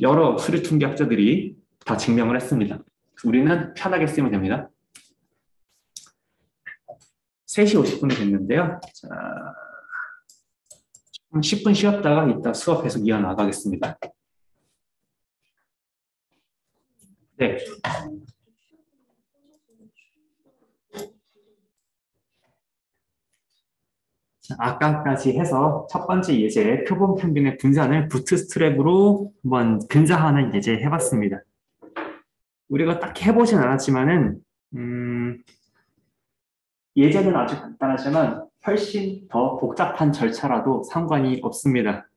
여러 수리통계학자들이 다 증명을 했습니다. 우리는 편하게 쓰면 됩니다. 3시 50분이 됐는데요. 자, 10분 쉬었다가 이따 수업 계속 이어나가겠습니다. 네. 자, 아까까지 해서 첫 번째 예제 표본 평균의 분산을 부트스트랩으로 한번 근사하는 예제 해봤습니다. 우리가 딱 해보진 않았지만은 예제는 아주 간단하지만 훨씬 더 복잡한 절차라도 상관이 없습니다.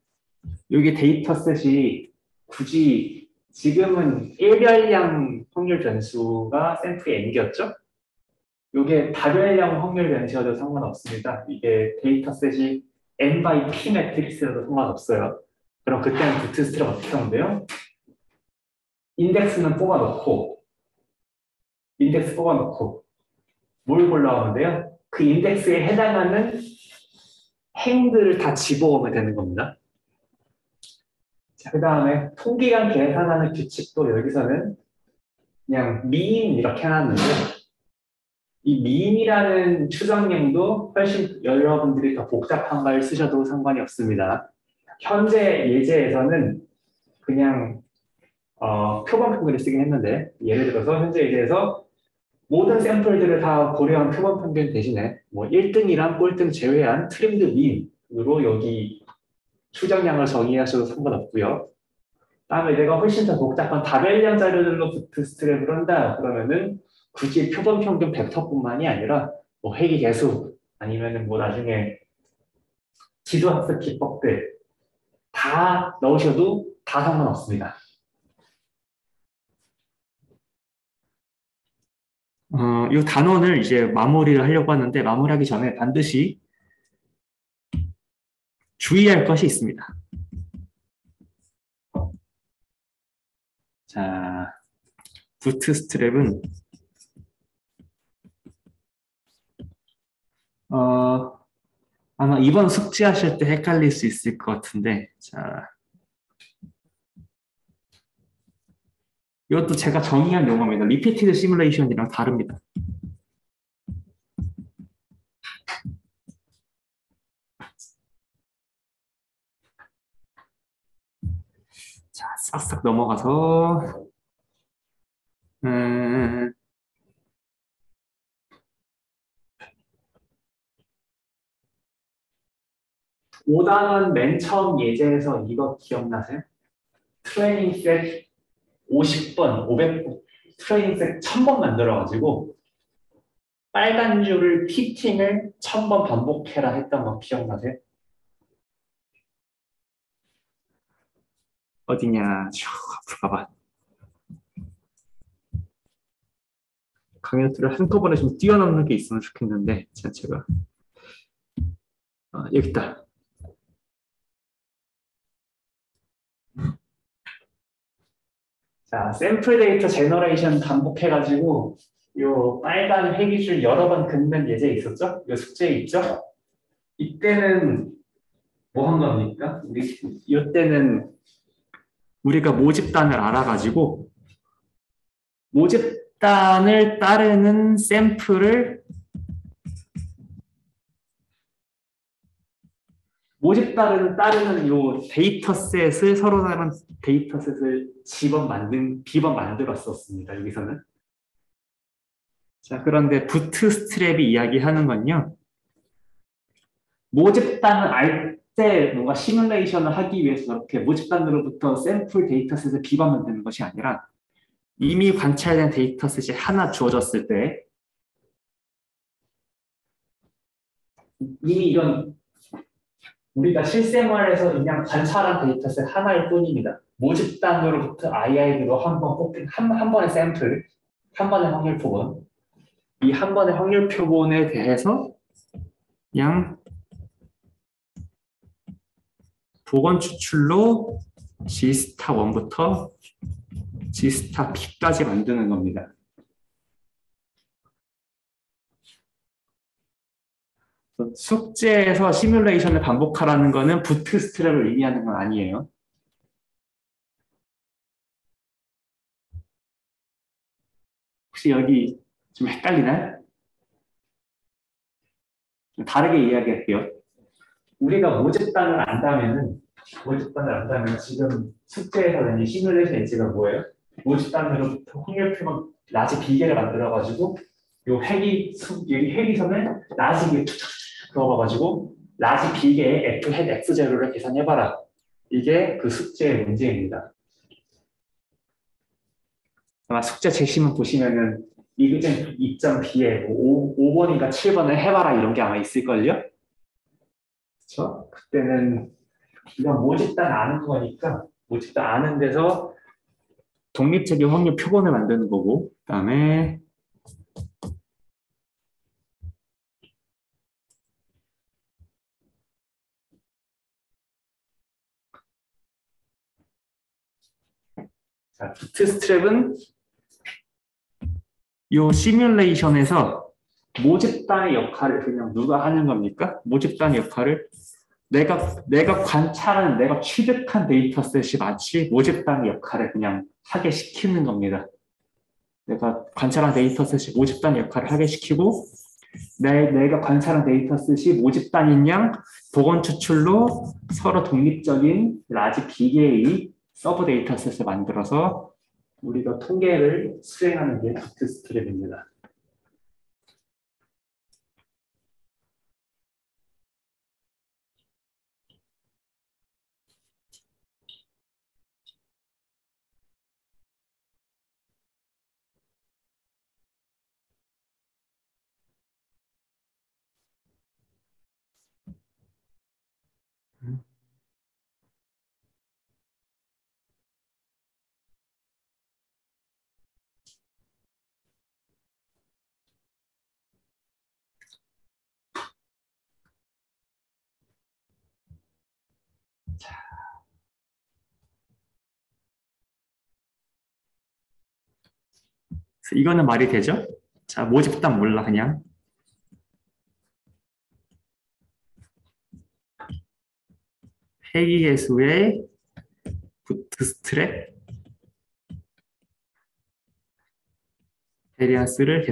여기 데이터셋이 굳이 지금은 일별량 확률 변수가 샘플이 n이었죠? 이게 다별량 확률 변수여도 상관없습니다. 이게 데이터셋이 n by p 매트릭스여도 상관없어요. 그럼 그때는 부트스트랩 어떻게 하는데요? 인덱스 뽑아놓고 뭘 골라오는데요? 그 인덱스에 해당하는 행들을 다 집어오면 되는 겁니다. 자, 그 다음에 통계량 계산하는 규칙도 여기서는 그냥 mean 이렇게 해놨는데 이 mean이라는 추정량도 훨씬 여러분들이 더 복잡한 걸 쓰셔도 상관이 없습니다. 현재 예제에서는 그냥 표본 평균을 쓰긴 했는데 예를 들어서 현재 예제에서 모든 샘플들을 다 고려한 표본 평균 대신에 뭐 1등이랑 꼴등 제외한 트림드 민으로 여기 추정량을 정의하셔도 상관없고요. 다음에 내가 훨씬 더 복잡한 다별량 자료들로 부트스트랩을 한다 그러면은 굳이 표본 평균 벡터뿐만이 아니라 뭐 회귀 계수 아니면은 뭐 나중에 지도학습 기법들 다 넣으셔도 다 상관없습니다. 이 단원을 이제 마무리를 하려고 하는데 마무리하기 전에 반드시 주의할 것이 있습니다. 자, 부트스트랩은 아마 이번 숙지하실 때 헷갈릴 수 있을 것 같은데 자, 이것도 제가 정의한 용어입니다. 리피티드 시뮬레이션이랑 다릅니다. 자, 싹싹 넘어가서 5단원 맨 처음 예제에서 이거 기억나세요? 트레이닝 셋 50번, 500번, 트레이닝 셋 1000번 만들어가지고 빨간 줄을 피팅을 1000번 반복해라 했던 거 기억나세요? 어디냐? 쭉 앞으로 가봐. 강연들을 한꺼번에 좀 뛰어넘는 게 있으면 좋겠는데 제가 여기 있다. 자, 샘플 데이터 제너레이션 반복해가지고 요 빨간 회귀줄 여러 번 긋는 예제 있었죠? 요 숙제에 있죠? 이때는 뭐 한 겁니까? 이때는 우리가 모집단을 알아가지고 모집단을 따르는 샘플을 따르는 요 데이터셋을 서로 다른 데이터셋을 비번 만들었었습니다. 여기서는. 자, 그런데 부트스트랩이 이야기하는 건요. 모집단을 알 때 뭔가 시뮬레이션을 하기 위해서 이렇게 모집단으로부터 샘플 데이터셋을 비번 만드는 것이 아니라 이미 관찰된 데이터셋이 하나 주어졌을 때 이미 이런 우리가 실생활에서 그냥 관찰한 데이터셋 하나일 뿐입니다. 모집단으로부터 IID로 한번 뽑힌 한 번의 샘플, 한 번의 확률 표본, 이 한 번의 확률 표본에 대해서 그냥 복원 추출로 G 스타 1부터 G 스타 P까지 만드는 겁니다. 숙제에서 시뮬레이션을 반복하라는 것은 부트스트랩을 의미하는 건 아니에요. 혹시 여기 좀 헷갈리나요? 좀 다르게 이야기할게요. 우리가 모집단을 안다면 지금 숙제에서 이 시뮬레이션 엣지가 뭐예요? 모집단으로부터 확률표만 라지 비계를 만들어가지고 요 회기선을 라지 비계 툭툭 그어봐가지고 라지 비계의 F 햇 X0를 계산해봐라. 이게 그 숙제의 문제입니다. 아마 숙제 제시문 보시면은 이그젠 2.b에 5번인가 7번을 해봐라 이런 게 아마 있을걸요? 그쵸? 그때는 이건 모집단 아는 거니까 모집단 아는 데서 독립적인 확률 표본을 만드는 거고 그다음에 자, 부트스트랩은 이 시뮬레이션에서 모집단의 역할을 그냥 누가 하는 겁니까? 모집단의 역할을 내가 관찰한, 내가 취득한 데이터셋이 마치 모집단의 역할을 그냥 하게 시키는 겁니다. 내가 관찰한 데이터셋이 모집단의 역할을 하게 시키고 내가 관찰한 데이터셋이 모집단인 양 복원 추출로 서로 독립적인 라지 기계의 서브 데이터셋을 만들어서 우리가 통계를 수행하는 게 부트스트랩입니다. 이거는 말이 되죠? 자, 모집단 몰라 그냥. 회귀계수의 부트스트랩 베리언스를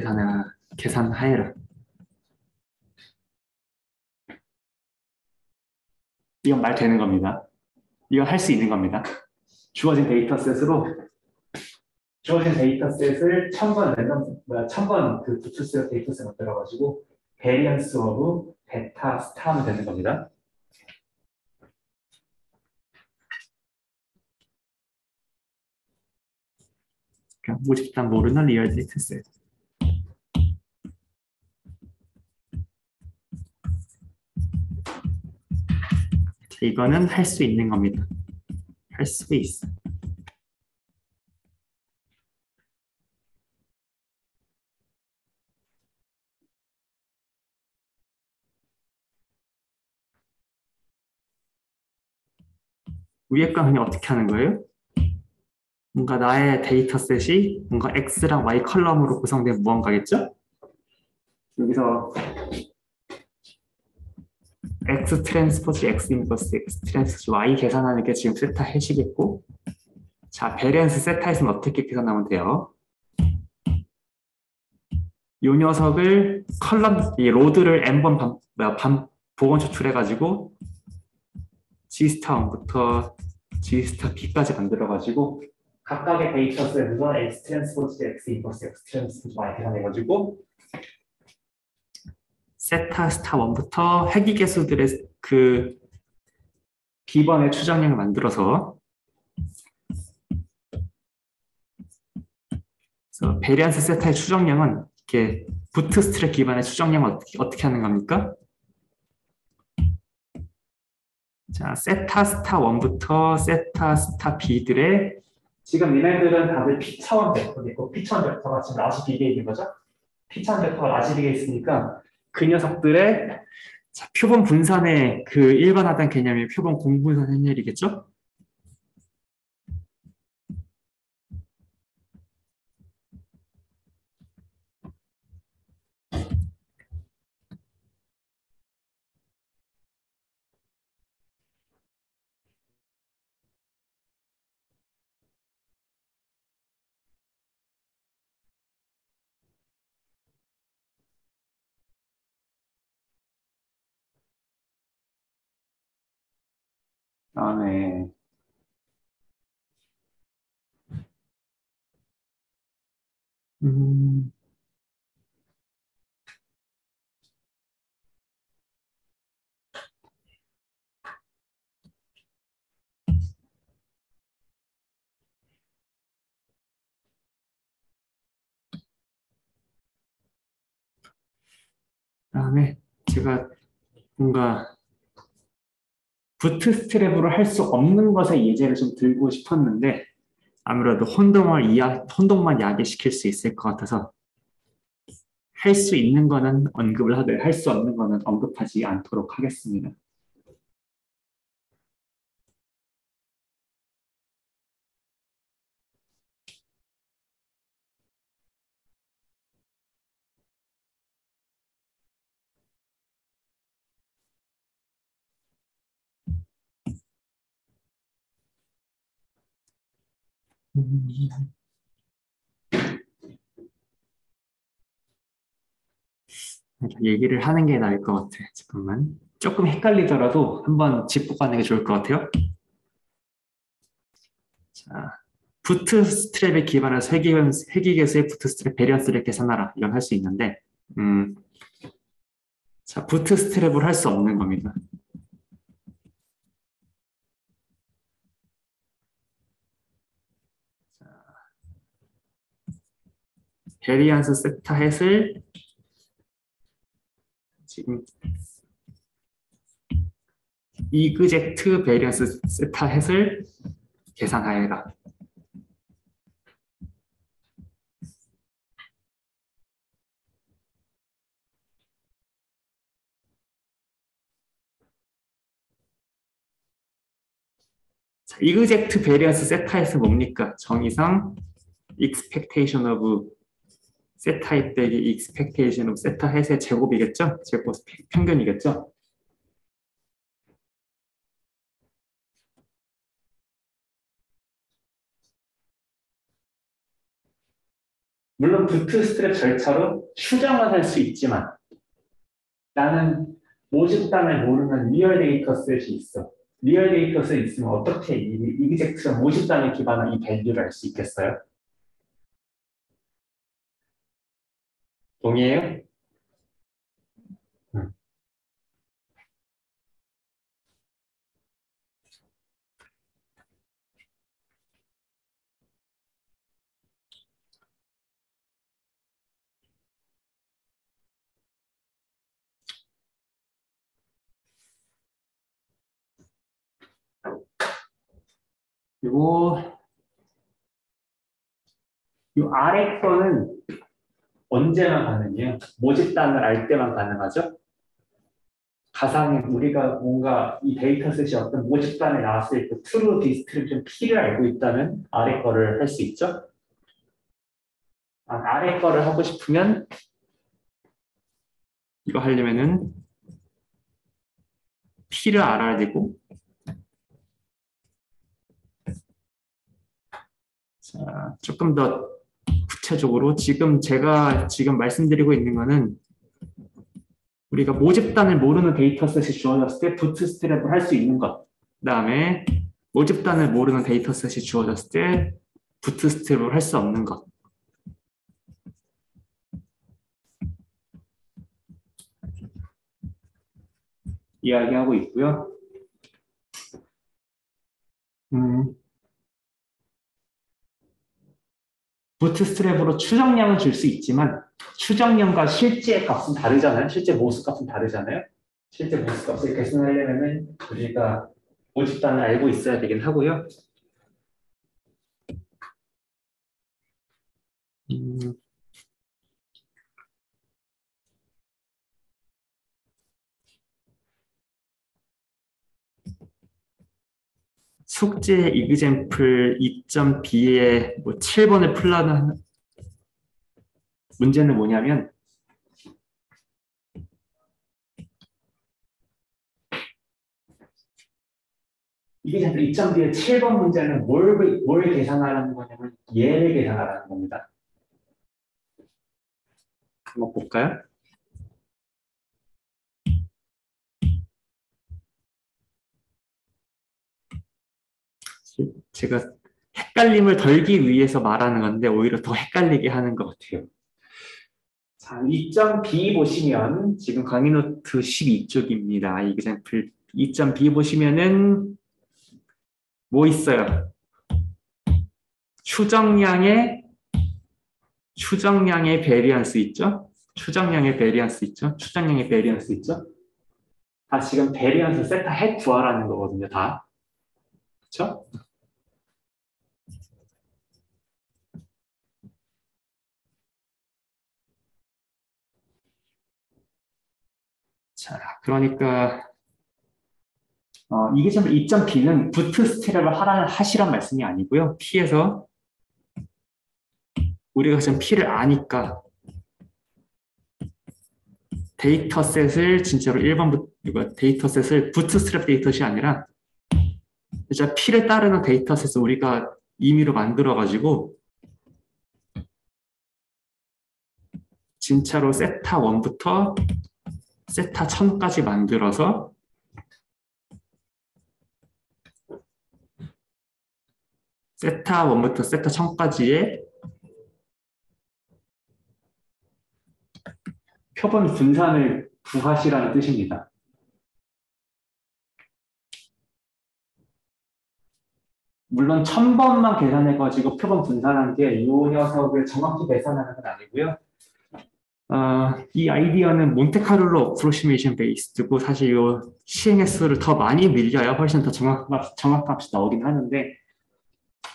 계산하여라. 이건 말 되는 겁니다. 이건 할 수 있는 겁니다. 주어진 데이터셋을 1000번 랜덤, 1000번 그 부트스트랩 데이터셋 만들어가지고 베리언스 오브 베타 스타 하면 되는 겁니다. 모집단 모르는 리얼 데이터셋. 자, 이거는 할 수 있는 겁니다. 할 수 있어. 위에 건 그냥 어떻게 하는 거예요? 뭔가 나의 데이터셋이 뭔가 X랑 Y 컬럼으로 구성된 무언가겠죠? 여기서 X 트랜스포즈 X 인버스 X 트랜스포즈 Y 계산하는 게 지금 세타 해시겠고 자, 베리언스 세타에서는 어떻게 계산하면 돼요? 이 녀석을 이 로드를 n번 복원 추출해가지고 G*1부터 G*B까지 만들어가지고 각각의 데이터셋에서 X 트랜스포즈 X 인버스 X 트랜스포즈 Y 계산해가지고 세타 스타 1부터 회귀계수들의 그 B번의 추정량을 만들어서 그래서 베리언스 세타의 추정량은 이렇게 부트스트랩 기반의 추정량을 어떻게 하는 겁니까? 자, 세타 스타 1부터 세타 스타 B들의 지금 니네들은 다들 P차원 벡터도 있고 P차원 벡터가 지금 라지 B에 있는 거죠? P차원 벡터가 라지 B에 있으니까 그 녀석들의 자, 표본 분산의 그 일반화된 개념이 표본 공분산 행렬이겠죠? 아, 네. 음, 그다음에 제가 뭔가 부트스트랩으로 할 수 없는 것의 예제를 좀 들고 싶었는데 아무래도 혼동만 야기시킬 수 있을 것 같아서 할 수 있는 거는 언급을 하되 할 수 없는 거는 언급하지 않도록 하겠습니다. 얘기를 하는 게 나을 것 같아. 잠깐만. 조금 헷갈리더라도 한번 짚고 가는 게 좋을 것 같아요. 자, 부트스트랩에 기반해서 회귀계수의 부트스트랩 베리언스를 계산하라. 이건 할 수 있는데, 음, 자, 부트스트랩을 할 수 없는 겁니다. 베리언스 세타 헷을 지금 이그젝트 베리언스 세타 헷을 계산하여라. 자, 이그젝트 베리언스 세타 헷은 뭡니까? 정의상 expectation of 세타 헷 빼기 expectation of 세타 헷의 제곱이겠죠? 제곱 평균이겠죠? 물론 부트스트랩 절차로 추정은 할 수 있지만 나는 모집단을 모르는 리얼 데이터 셋이 있어. 리얼 데이터 셋이 있으면 어떻게 이그젝트랑 모집단에 기반한 이 밸류를 알 수 있겠어요? 동의해요? 응. 그리고 이 아래 거는 언제나 가능해요? 모집단을 알 때만 가능하죠? 가상의 우리가 뭔가 이 데이터셋이 어떤 모집단에 나왔을 때 트루 디스트리뷰션 P를 알고 있다면 아래 거를 할 수 있죠? 아래 거를 하고 싶으면 이거 하려면은 P를 알아야 되고 자, 조금 더 구체적으로 제가 지금 말씀드리고 있는 거는 우리가 모집단을 모르는 데이터셋이 주어졌을 때 부트스트랩을 할 수 있는 것. 그다음에 모집단을 모르는 데이터셋이 주어졌을 때 부트스트랩을 할 수 없는 것. 이야기하고 있고요. 부트스트랩으로 추정량을 줄 수 있지만 추정량과 실제 값은 다르잖아요. 실제 모습 값은 다르잖아요. 실제 모습 값을 계산하려면 우리가 모집단을 알고 있어야 되긴 하고요. 숙제 이그젬플 2.b의 뭐 7번을 풀라는 문제는 뭐냐면 이그젬플 2.b의 7번 문제는 뭘 계산하라는 거냐면 얘를 계산하라는 겁니다. 한번 볼까요? 제가 헷갈림을 덜기 위해서 말하는 건데 오히려 더 헷갈리게 하는 것 같아요. 자, 2.b 보시면 지금 강의 노트 12쪽입니다. 이그젬플 2.b 보시면은 뭐 있어요? 추정량의 베리언스 있죠? 추정량의 베리언스 있죠? 추정량의 베리언스 있죠? 다 지금 베리언스 세타 핵 구하라는 거거든요, 다. 그렇죠? 자, 그러니까 이게 좀 2.b는 부트스트랩을 하시란 말씀이 아니고요. P에서 우리가 지금 P를 아니까 데이터셋을 진짜로 1번 데이터셋을 부트스트랩 데이터셋이 아니라 진짜 P를 따르는 데이터셋을 우리가 임의로 만들어가지고 진짜로 세타 1부터 세타 1000까지 만들어서 세타 1부터 세타 1000까지의 표본 분산을 구하시라는 뜻입니다. 물론 1000번만 계산해가지고 표본 분산한 게 이 녀석을 정확히 계산하는 건 아니고요. 이 아이디어는 몬테카를로 어프로시메이션 베이스드고 사실 이 시행 횟수를 더 많이 밀려야 훨씬 더 정확값이 나오긴 하는데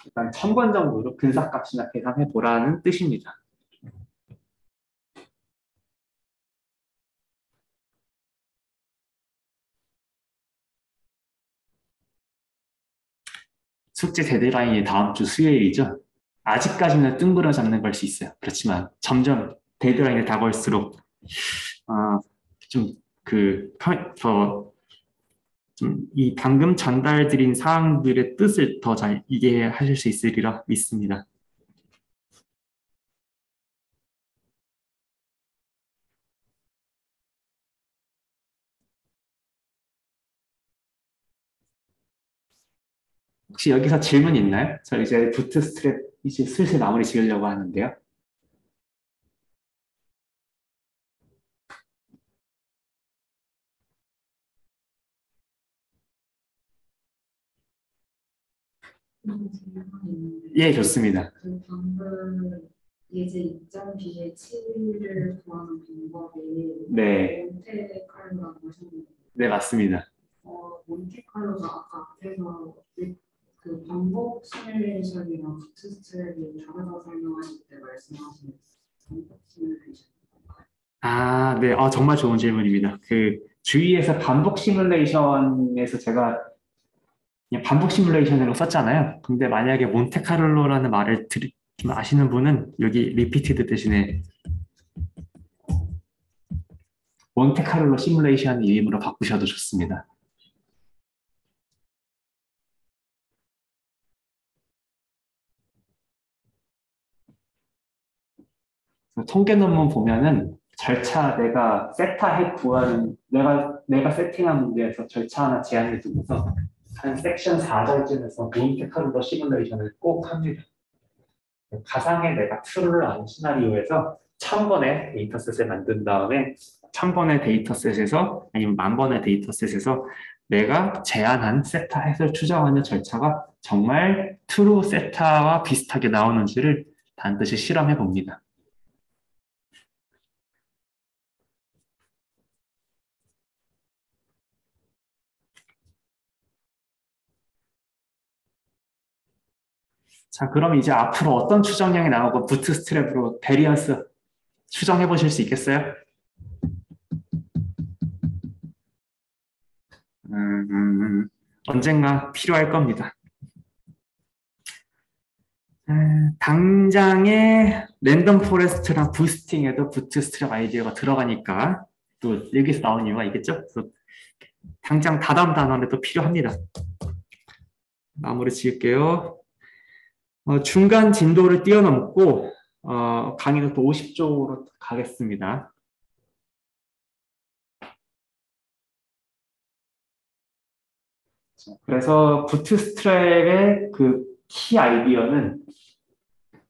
일단 1000번 정도로 근사값이나 계산해 보라는 뜻입니다. 숙제 데드라인이 다음 주 수요일이죠. 아직까지는 뜬구름 잡는 걸 수 있어요. 그렇지만 점점 데드라인이 다가올수록 이 방금 전달드린 사항들의 뜻을 더 잘 이해하실 수 있으리라 믿습니다. 혹시 여기서 질문 있나요? 저 이제 부트스트랩 이제 슬슬 마무리 지으려고 하는데요. 예, 좋습니다. 그 방금 예제 2.b의 7을 구하는 방법이 네. 몬테칼로라고 하셨는데 네, 맞습니다. 몬테칼로가 아까 앞에서 그 반복 시뮬레이션이랑 부트스트랩이 다르다고 설명하실 때 말씀하신 반복 시뮬레이션. 네. 정말 좋은 질문입니다. 그 주위에서 반복 시뮬레이션에서 제가 그냥 반복 시뮬레이션으로 썼잖아요. 근데 만약에 몬테카를로라는 말을 좀 아시는 분은 여기 리피티드 대신에 몬테카를로 시뮬레이션 이름으로 바꾸셔도 좋습니다. 통계 논문 보면은 절차 내가 세타 핵 구하는 내가 세팅한 문제에서 절차 하나 제안을 두고서 한 섹션 4절쯤에서 몬테카를로 시뮬레이션을 꼭 합니다. 가상의 내가 true를 아는 시나리오에서 1000번의 데이터셋을 만든 다음에 1000번의 데이터셋에서 아니면 10,000번의 데이터셋에서 내가 제안한 세타 핵을 추정하는 절차가 정말 true 세타와 비슷하게 나오는지를 반드시 실험해 봅니다. 자, 그럼 이제 앞으로 어떤 추정량이 나오고 부트스트랩으로 베리언스 추정해 보실 수 있겠어요? 언젠가 필요할 겁니다. 당장의 랜덤 포레스트랑 부스팅에도 부트스트랩 아이디어가 들어가니까 또 여기서 나온 이유가 있겠죠? 그래서 당장 다다음 단원에도 필요합니다. 마무리 지을게요. 중간 진도를 뛰어넘고 강의는 또 50쪽으로 가겠습니다. 그래서 부트스트랩의 그 키 아이디어는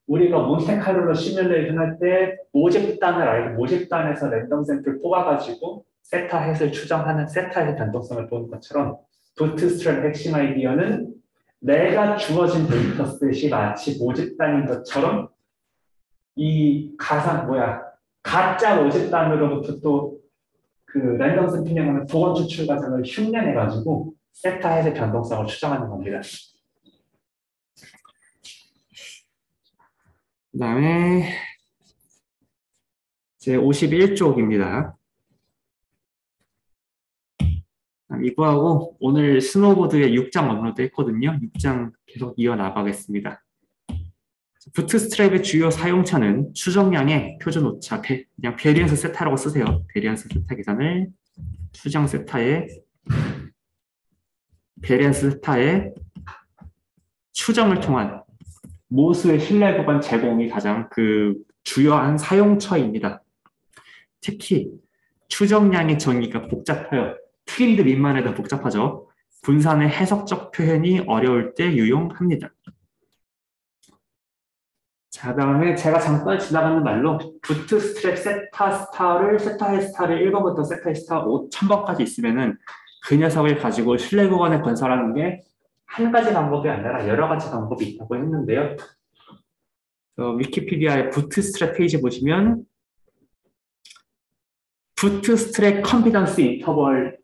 우리가 몬테카를로 시뮬레이션 할 때 모집단을 알고 모집단에서 랜덤 샘플 뽑아가지고 세타 헷을 추정하는 세타 헷 변동성을 보는 것처럼 부트스트랩 핵심 아이디어는 내가 주어진 데이터셋이 마치 모집단인 것처럼 이 가상 가짜 50단으로부터 또 그 랜덤 샘플링하는 보건 추출 과정을 흉내내가지고 세타헤드의 변동성을 추정하는 겁니다. 그 다음에 제 51쪽입니다. 이거하고 오늘 스노보드에 6장 업로드 했거든요. 6장 계속 이어나가겠습니다. 부트스트랩의 주요 사용처는 추정량의 표준 오차, 그냥 베리언스 세타라고 쓰세요. 베리언스 세타 계산을 추정 세타의 베리언스 세타의 추정을 통한 모수의 신뢰 구간 제공이 가장 그 주요한 사용처입니다. 특히 추정량의 정의가 복잡해요. 트림드 밑만 해도 복잡하죠. 분산의 해석적 표현이 어려울 때 유용합니다. 자, 그다음에 제가 잠깐 지나가는 말로 부트스트랩 세타의 스타를 1번부터 세타의 스타 1000번까지 있으면은 그 녀석을 가지고 신뢰 구간을 건설하는 게 한 가지 방법이 아니라 여러 가지 방법이 있다고 했는데요. 위키피디아의 부트스트랩 페이지 보시면 부트스트랩 컴피던스 인터벌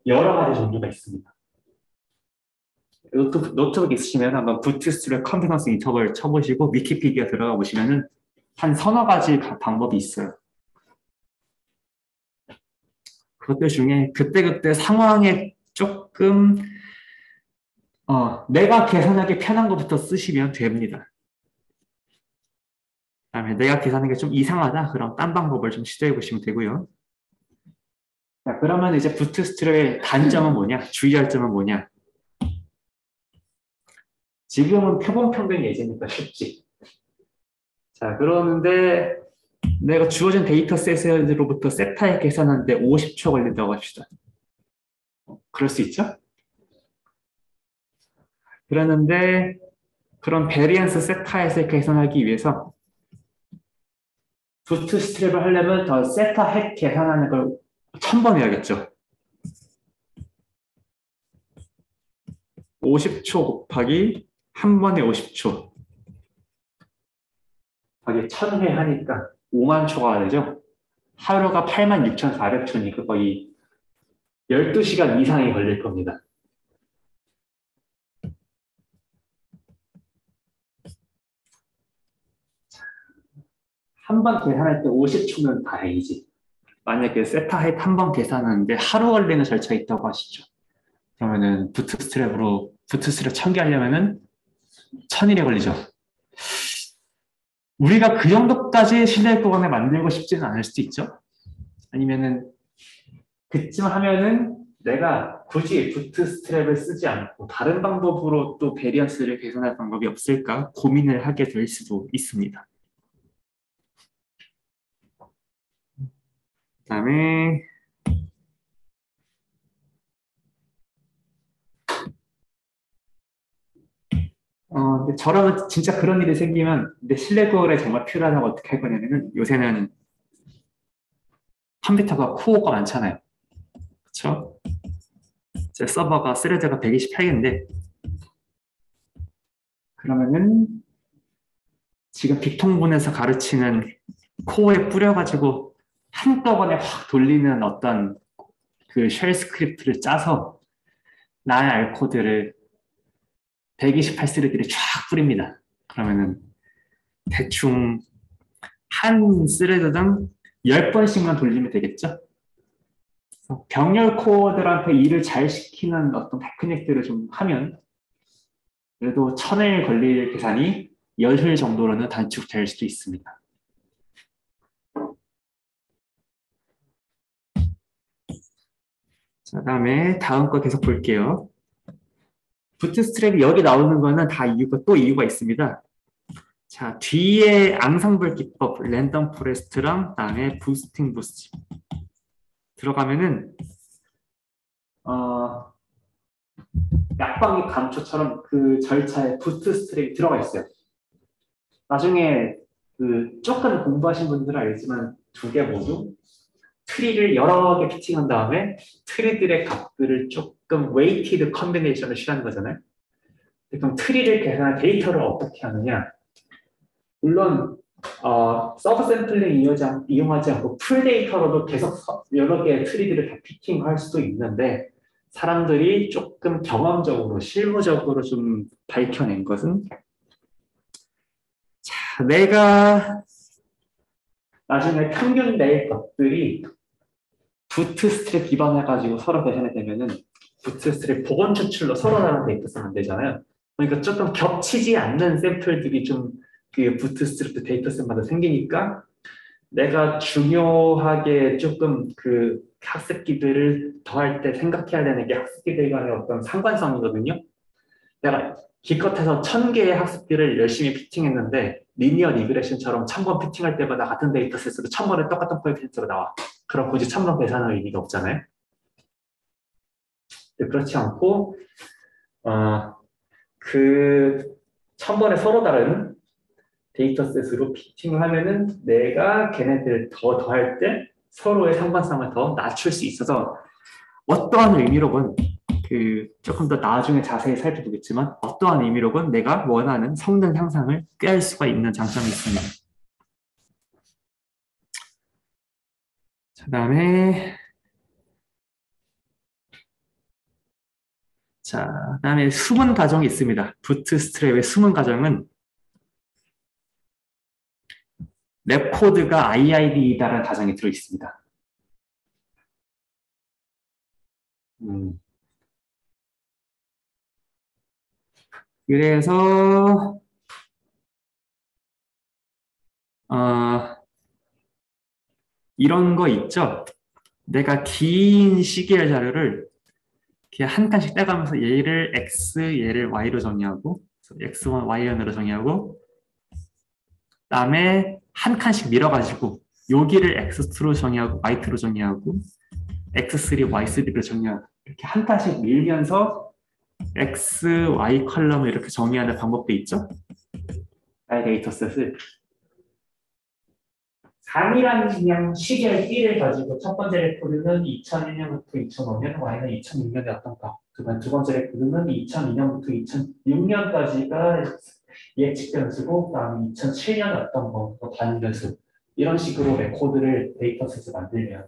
여러 가지 종류가 있습니다. 노트북 있으시면 한번 부트스트랩 컴피던스 인터벌 쳐보시고 위키피디아 들어가 보시면은 한 서너 가지 방법이 있어요. 그것들 중에 그때그때 상황에 조금 내가 계산하기 편한 것부터 쓰시면 됩니다. 그다음에 내가 계산하는 게 좀 이상하다 그럼 딴 방법을 좀 시도해 보시면 되고요. 자, 그러면 이제 부트스트랩의 단점은 뭐냐? 주의할 점은 뭐냐? 지금은 표본평균 예제니까 쉽지. 자, 그러는데 내가 주어진 데이터셋으로부터 세타에 계산하는데 50초 걸린다고 합시다. 그럴 수 있죠? 그러는데 그런 베리언스 세타에서 계산하기 위해서 부트스트랩을 하려면 더 세타 핵 계산하는 걸 1000번 해야겠죠. 50초 곱하기 한 번에 50초 곱하기 1000회 하니까 5만 초가 되죠. 하루가 86,400초니까 거의 12시간 이상이 걸릴 겁니다. 한 번 계산할 때 50초면 다행이지. 만약에 세타 핵 한 번 계산하는데 하루 걸리는 절차가 있다고 하시죠. 그러면은 부트스트랩 1000개 하려면은 1000일이 걸리죠. 우리가 그 정도까지 신뢰 구간을 만들고 싶지는 않을 수도 있죠. 아니면은 그쯤 하면은 내가 굳이 부트스트랩을 쓰지 않고 다른 방법으로 또 베리언스를 계산할 방법이 없을까 고민을 하게 될 수도 있습니다. 그다음에 근데 저라면 진짜 그런 일이 생기면 내 신뢰 구간에 정말 필요하다고 어떻게 할 거냐면은 요새는 컴퓨터가 코어가 많잖아요. 그렇죠? 제 서버가 스레드가 128개인데 그러면은 지금 빅통분에서 가르치는 코어에 뿌려가지고 한꺼번에 확 돌리는 어떤 그 쉘 스크립트를 짜서 나의 R 코드를 128스레드를 쫙 뿌립니다. 그러면은 대충 한 스레드당 10번씩만 돌리면 되겠죠? 병렬 코어들한테 일을 잘 시키는 어떤 테크닉들을 좀 하면 그래도 1000일 걸릴 계산이 10일 정도로는 단축될 수도 있습니다. 자, 다음에 다음 거 계속 볼게요. 부트스트랩이 여기 나오는 거는 다 이유가 있습니다. 자, 뒤에 앙상블 기법, 랜덤 포레스트랑 그다음에 부스팅 부스트 들어가면은 약방이 감초처럼 그 절차에 부트스트랩이 들어가 있어요. 나중에 그 조금 공부하신 분들은 알겠지만 두 개 모두 트리를 여러 개 피팅한 다음에 트리들의 값들을 조금 웨이티드 컨비네이션을 취하는 거잖아요. 그럼 트리를 계산할 데이터를 어떻게 하느냐? 물론 서브 샘플링 이용하지 않고 풀 데이터로도 계속 여러 개의 트리들을 다 피팅할 수도 있는데 사람들이 조금 경험적으로 실무적으로 좀 밝혀낸 것은 자, 내가 나중에 평균 낼 것들이 부트스트랩 기반해가지고 서로 배선이 되면은 부트스트랩 복원 추출로 서로 다른 데이터 안 되잖아요. 그러니까 조금 겹치지 않는 샘플들이 좀 그 부트스트랩 데이터셋마다 생기니까 내가 중요하게 조금 그 학습기들을 더할 때 생각해야 되는 게 학습기들 간의 어떤 상관성이거든요. 내가 기껏해서 1000개의 학습기를 열심히 피팅했는데 리니어 리그레션처럼 1000번 피팅할 때마다 같은 데이터셋으로 1000번에 똑같은 코에피션트가 나와. 그럼 굳이 1000번 계산할 의미가 없잖아요. 그렇지 않고 그 1000번에 서로 다른 데이터셋으로 피팅을 하면은 내가 걔네들을 더할 때 서로의 상관성을 더 낮출 수 있어서 어떠한 의미로건 그 조금 더 나중에 자세히 살펴보겠지만 어떠한 의미로건 내가 원하는 성능 향상을 꾀할 수가 있는 장점이 있습니다. 그다음에 숨은 과정이 있습니다. 부트스트랩의 숨은 과정은 랩코드가 IID라는 가정이 들어있습니다. 그래서 이런 거 있죠. 내가 긴 시계열 자료를 이렇게 한 칸씩 떼가면서 얘를 X, 얘를 Y로 정의하고 X1, Y1으로 정의하고 그다음에 한 칸씩 밀어가지고 여기를 X2로 정의하고 Y2로 정의하고 X3, Y3로 정의하고 이렇게 한 칸씩 밀면서 X, Y 컬럼을 이렇게 정의하는 방법도 있죠. 나의 데이터셋을 단일한 그냥 시계열 B를 가지고 첫 번째 레코드는 2001년부터 2005년, Y는 2006년에 어떤가. 두 번째 레코드는 2002년부터 2006년까지가 예측 변수고, 그다음에 2007년 어떤 거, 단위 변수. 이런 식으로 레코드를 데이터셋을 만들면,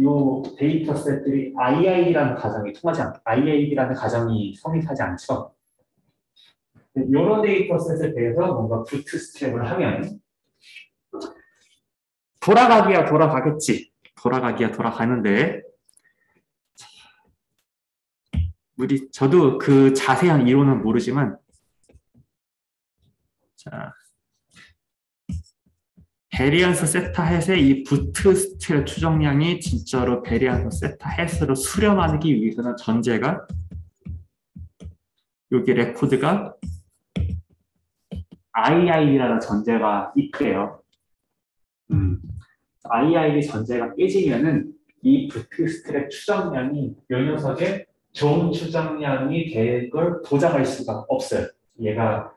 요 데이터셋들이 IID라는 가정이 통하지 않고, IID라는 가정이 성립하지 않죠. 이런 데이터셋에 대해서 뭔가 부트스트랩을 하면 돌아가기야 돌아가겠지. 돌아가기야 돌아가는데 저도 그 자세한 이론은 모르지만 자, 베리언스 세타 헷의 이 부트스트랩 추정량이 진짜로 베리언스 세타 헷으로 수렴하기 위해서는 전제가 여기 레코드가 IID라는 전제가 있대요. IID 전제가 깨지면은 이 부트스트랩 추정량이 이 녀석의 좋은 추정량이 될 걸 보장할 수가 없어요. 얘랑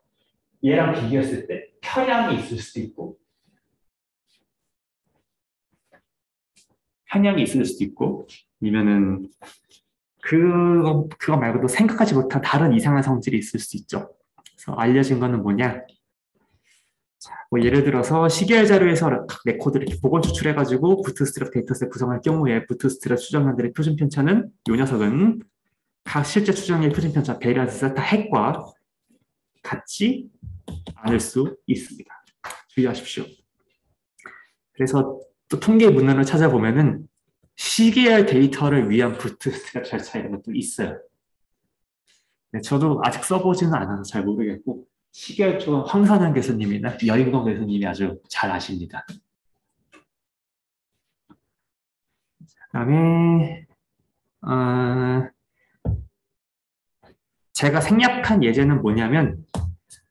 비교했을 때 편향이 있을 수도 있고 아니면은 그거 말고도 생각하지 못한 다른 이상한 성질이 있을 수 있죠. 그래서 알려진 거는 뭐냐? 자, 뭐 예를 들어서 시계열 자료에서 레코드를 이렇게 복원 추출해가지고 부트스트랩 데이터셋 구성할 경우에 부트스트랩 추정량들의 표준 편차는 이 녀석은 각 실제 추정량의 표준 편차 베리언스 세타 헷과 같지 않을 수 있습니다. 주의하십시오. 그래서 또 통계 문헌을 찾아보면은 시계열 데이터를 위한 부트스트랩 절차 이런 것도 있어요. 네, 저도 아직 써보지는 않아서 잘 모르겠고 시계열 쪽은 황선현 교수님이나 여인공 교수님이 아주 잘 아십니다. 그다음에 제가 생략한 예제는 뭐냐면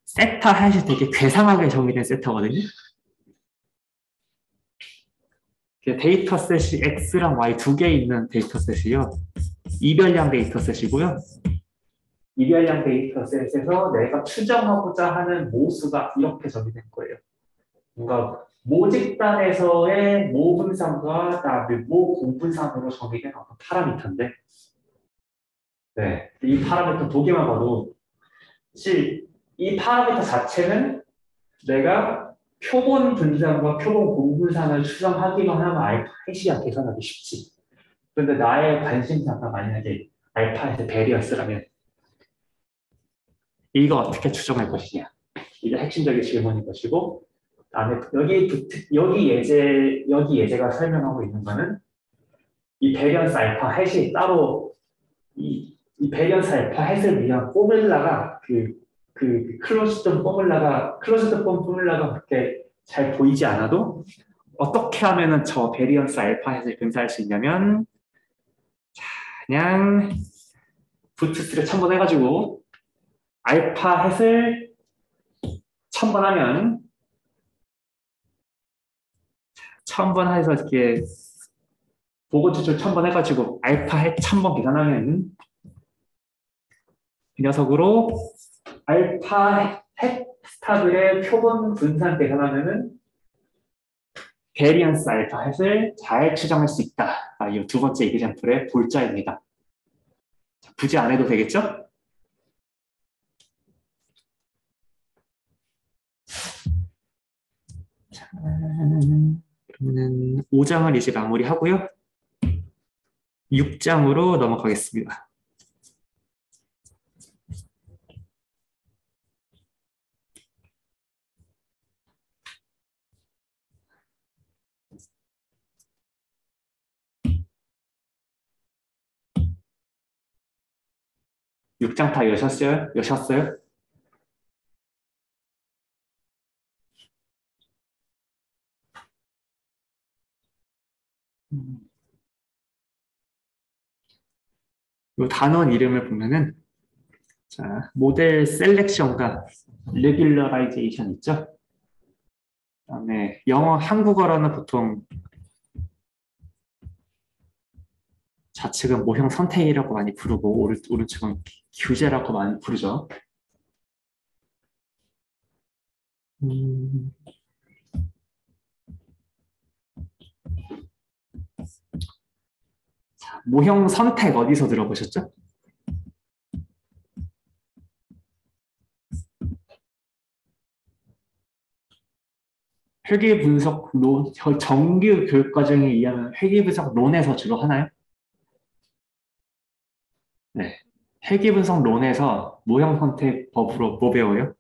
세타 헷이 되게 괴상하게 정의된 세타거든요. 데이터셋이 X랑 Y 두 개 있는 데이터셋이요. 이별량 데이터셋이고요. 이별량 데이터셋에서 내가 추정하고자 하는 모수가 이렇게 정의된 거예요. 뭔가 모집단에서의 모분산과 그다음에 모공분산으로 정의된 어떤 파라미터인데 네, 이 파라미터 두 개만 봐도 사실 이 파라미터 자체는 내가 표본 분산과 표본 공분산을 추정하기만 하면 알파 해시야 계산하기 쉽지. 그런데 나의 관심사가 만약에 알파에서 베리어스라면 이거 어떻게 추정할 것이냐. 이게 핵심적인 질문인 것이고, 그다음에 여기 예제가 설명하고 있는 거는 이 베리언스 알파 햇이 따로 이 베리언스 알파 햇을 위한 포뮬라가 클로즈드 포뮬라가 그렇게 잘 보이지 않아도 어떻게 하면은 저 베리언스 알파 햇을 근사할 수 있냐면 그냥 부트스를 첨분해가지고 알파 햇을 첨분하면 첨분해서 이렇게 보고 추출 첨분해가지고 알파 햇 첨분 계산하면 이 녀석으로 알파 햇 스타들의 표본 분산 계산하면은 베리언스 알파 햇을 잘 추정할 수 있다. 이 두 번째 이그젬플의 볼자입니다. 굳이 안 해도 되겠죠? 자, 그러면은 5장을 이제 마무리하고요. 6장으로 넘어가겠습니다. 육 장 다 여셨어요? 여셨어요? 이 단원 이름을 보면은 자, 모델 셀렉션과 레귤러라이제이션 있죠? 그다음에 한국어로는 보통 좌측은 모형 선택이라고 많이 부르고 오른쪽은 규제라고 많이 부르죠. 자, 모형 선택 어디서 들어보셨죠? 회계분석론, 정규 교육과정에 의하면 회계분석론에서 주로 하나요? 네. 회계분석론에서 모형 선택 법으로 뭐 배워요?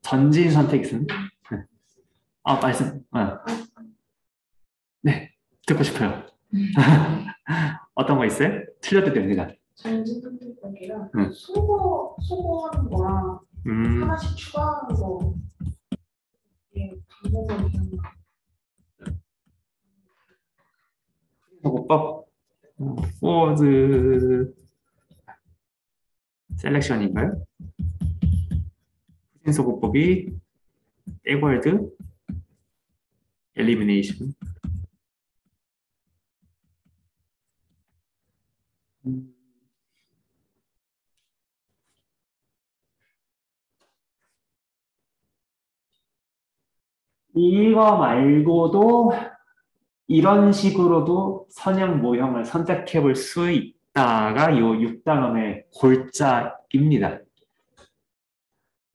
전진 선택 있습니다. 네. 말씀. 네, 듣고 싶어요. 어떤 거 있어요? 틀려도 됩니다. 전진 선택법이랑 응. 소거하는 거랑 하나씩 추가하는 거 이게 방법은 기억나. 소거법 포워드 셀렉션인가요? 후진소거법이 백월드 엘리미네이션. 이거 말고도 이런 식으로도 선형 모형을 선택해 볼 수 있다가 요 6단원의 골자입니다.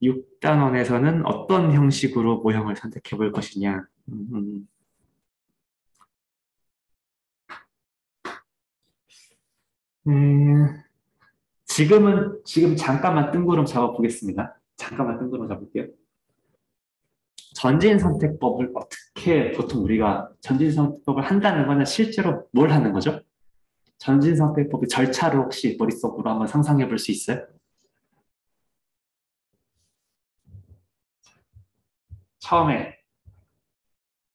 6단원에서는 어떤 형식으로 모형을 선택해 볼 것이냐. 지금 잠깐만 뜬구름 잡아보겠습니다. 잠깐만 뜬구름 잡을게요. 전진선택법을 어떻게 보통 우리가 전진선택법을 한다는 거는 실제로 뭘 하는 거죠? 전진선택법의 절차를 혹시 머릿속으로 한번 상상해 볼 수 있어요? 처음에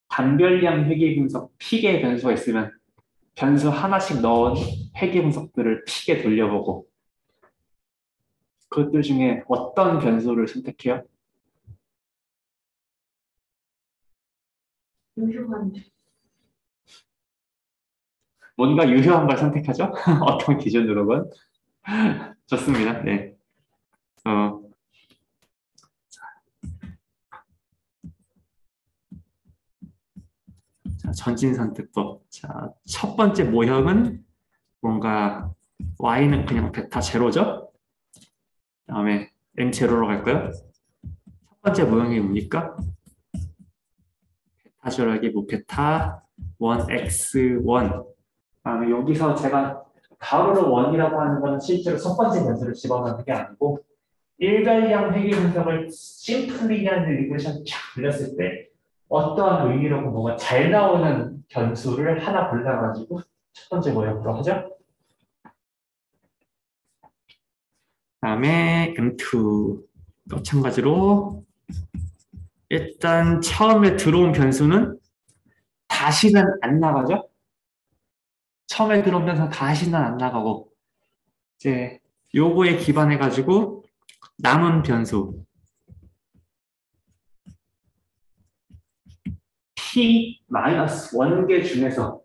단별량 회계분석 픽의 변수가 있으면 변수 하나씩 넣은 회계분석들을 픽에 돌려보고 그것들 중에 어떤 변수를 선택해요? 유효한 뭔가 유효한 걸 선택하죠? 어떤 기준으로건? 좋습니다. 네. 자, 전진선택법. 자, 첫 번째 모형은 뭔가 y는 그냥 베타 제로죠? 다음에 n 제로로 갈까요? 첫 번째 모형이 뭡니까? 베타 제로하기 뭐 베타 1x1. 다음에 여기서 제가 가로로 1이라고 하는 거는 실제로 첫 번째 변수를 집어넣는 게 아니고 일괄량 회귀 분석을 심플리한 리그레션 쫙 돌렸을 때 어떠한 의미로고 뭐가 잘 나오는 변수를 하나 골라가지고 첫 번째 모형으로 하죠. 다음에 M2 마찬가지로 일단 처음에 들어온 변수는 다시는 안 나가죠. 처음에 들어온 변수는 다시는 안 나가고 이제 요거에 기반해 가지고 남은 변수 p-1개 중에서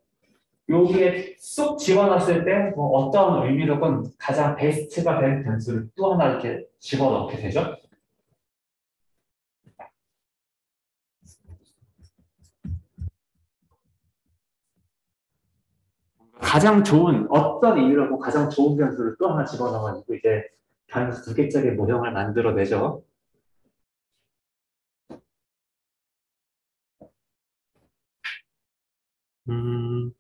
여기에 쏙 집어넣었을 때 뭐 어떤 의미로건 가장 베스트가 된 변수를 또 하나 이렇게 집어넣게 되죠. 가장 좋은 어떤 의미로건 가장 좋은 변수를 또 하나 집어넣어가지고 이제 변수 두 개짜리 모형을 만들어내죠. 음,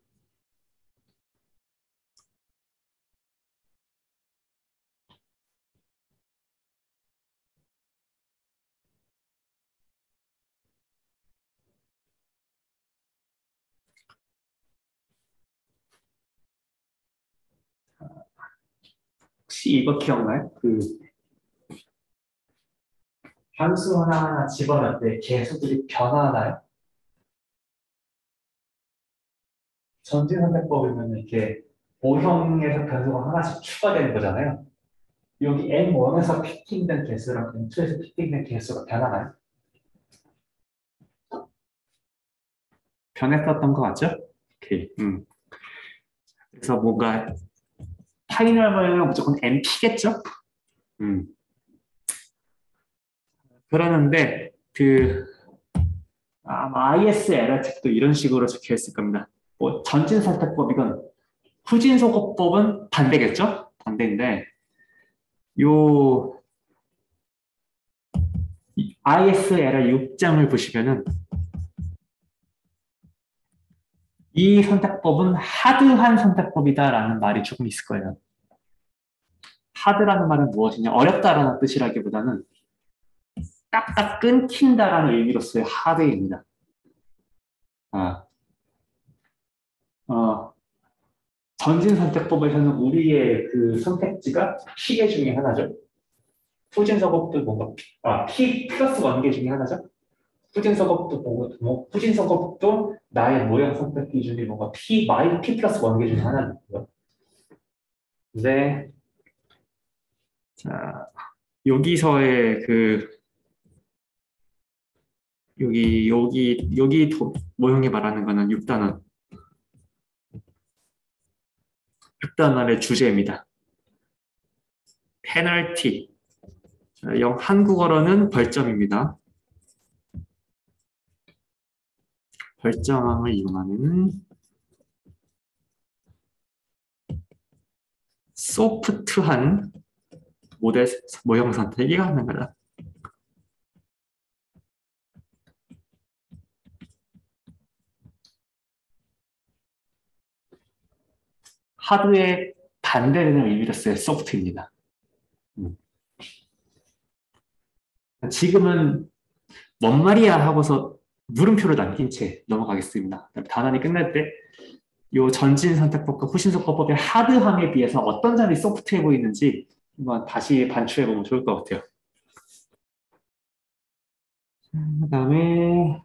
혹시 이거 기억나요? 그 변수 하나하나 집어넣을 때 개수들이 변화하나요? 전진선택법이면 이렇게 모형에서 변수가 하나씩 추가되는 거잖아요. 여기 M1에서 피팅된 개수랑 M2에서 피팅된 개수가 변하나요? 변했었던 거 맞죠? 오케이. 그래서 뭔가 파이널 모형은 무조건 NP겠죠? 음. 그러는데 그 아마 ISLR 책도 이런 식으로 적혀 있을 겁니다. 뭐 전진선택법이건 후진소거법은 반대겠죠? 반대인데 요 ISLR 6장을 보시면은 이 선택법은 하드한 선택법이다라는 말이 조금 있을 거예요. 하드라는 말은 무엇이냐? 어렵다라는 뜻이라기보다는 딱딱 끊긴다라는 의미로서의 하드입니다. 아, 전진 선택법에서는 우리의 그 선택지가 P개 중에 하나죠. 후진서법도 뭔가 P 플러스 1개 중에 하나죠. 후진서법도 후진서법도 나의 모형 선택 기준이 뭔가 P 플러스 1개 중에 하나고요. 근데 자 여기서의 그 여기 모형이 말하는 거는 6단원의 주제입니다. 페널티. 한국어로는 벌점입니다. 벌점함을 이용하는 소프트한 모델 모형 선택이 가능하다. 하드의 반대되는 의미로서의 소프트입니다. 지금은 뭔 말이야 하고서 물음표를 남긴 채 넘어가겠습니다. 단원이 끝날 때 이 전진 선택법과 후진 선택법의 하드함에 비해서 어떤 점이 소프트해 보이는지 한번 다시 반추해 보면 좋을 것 같아요. 그다음에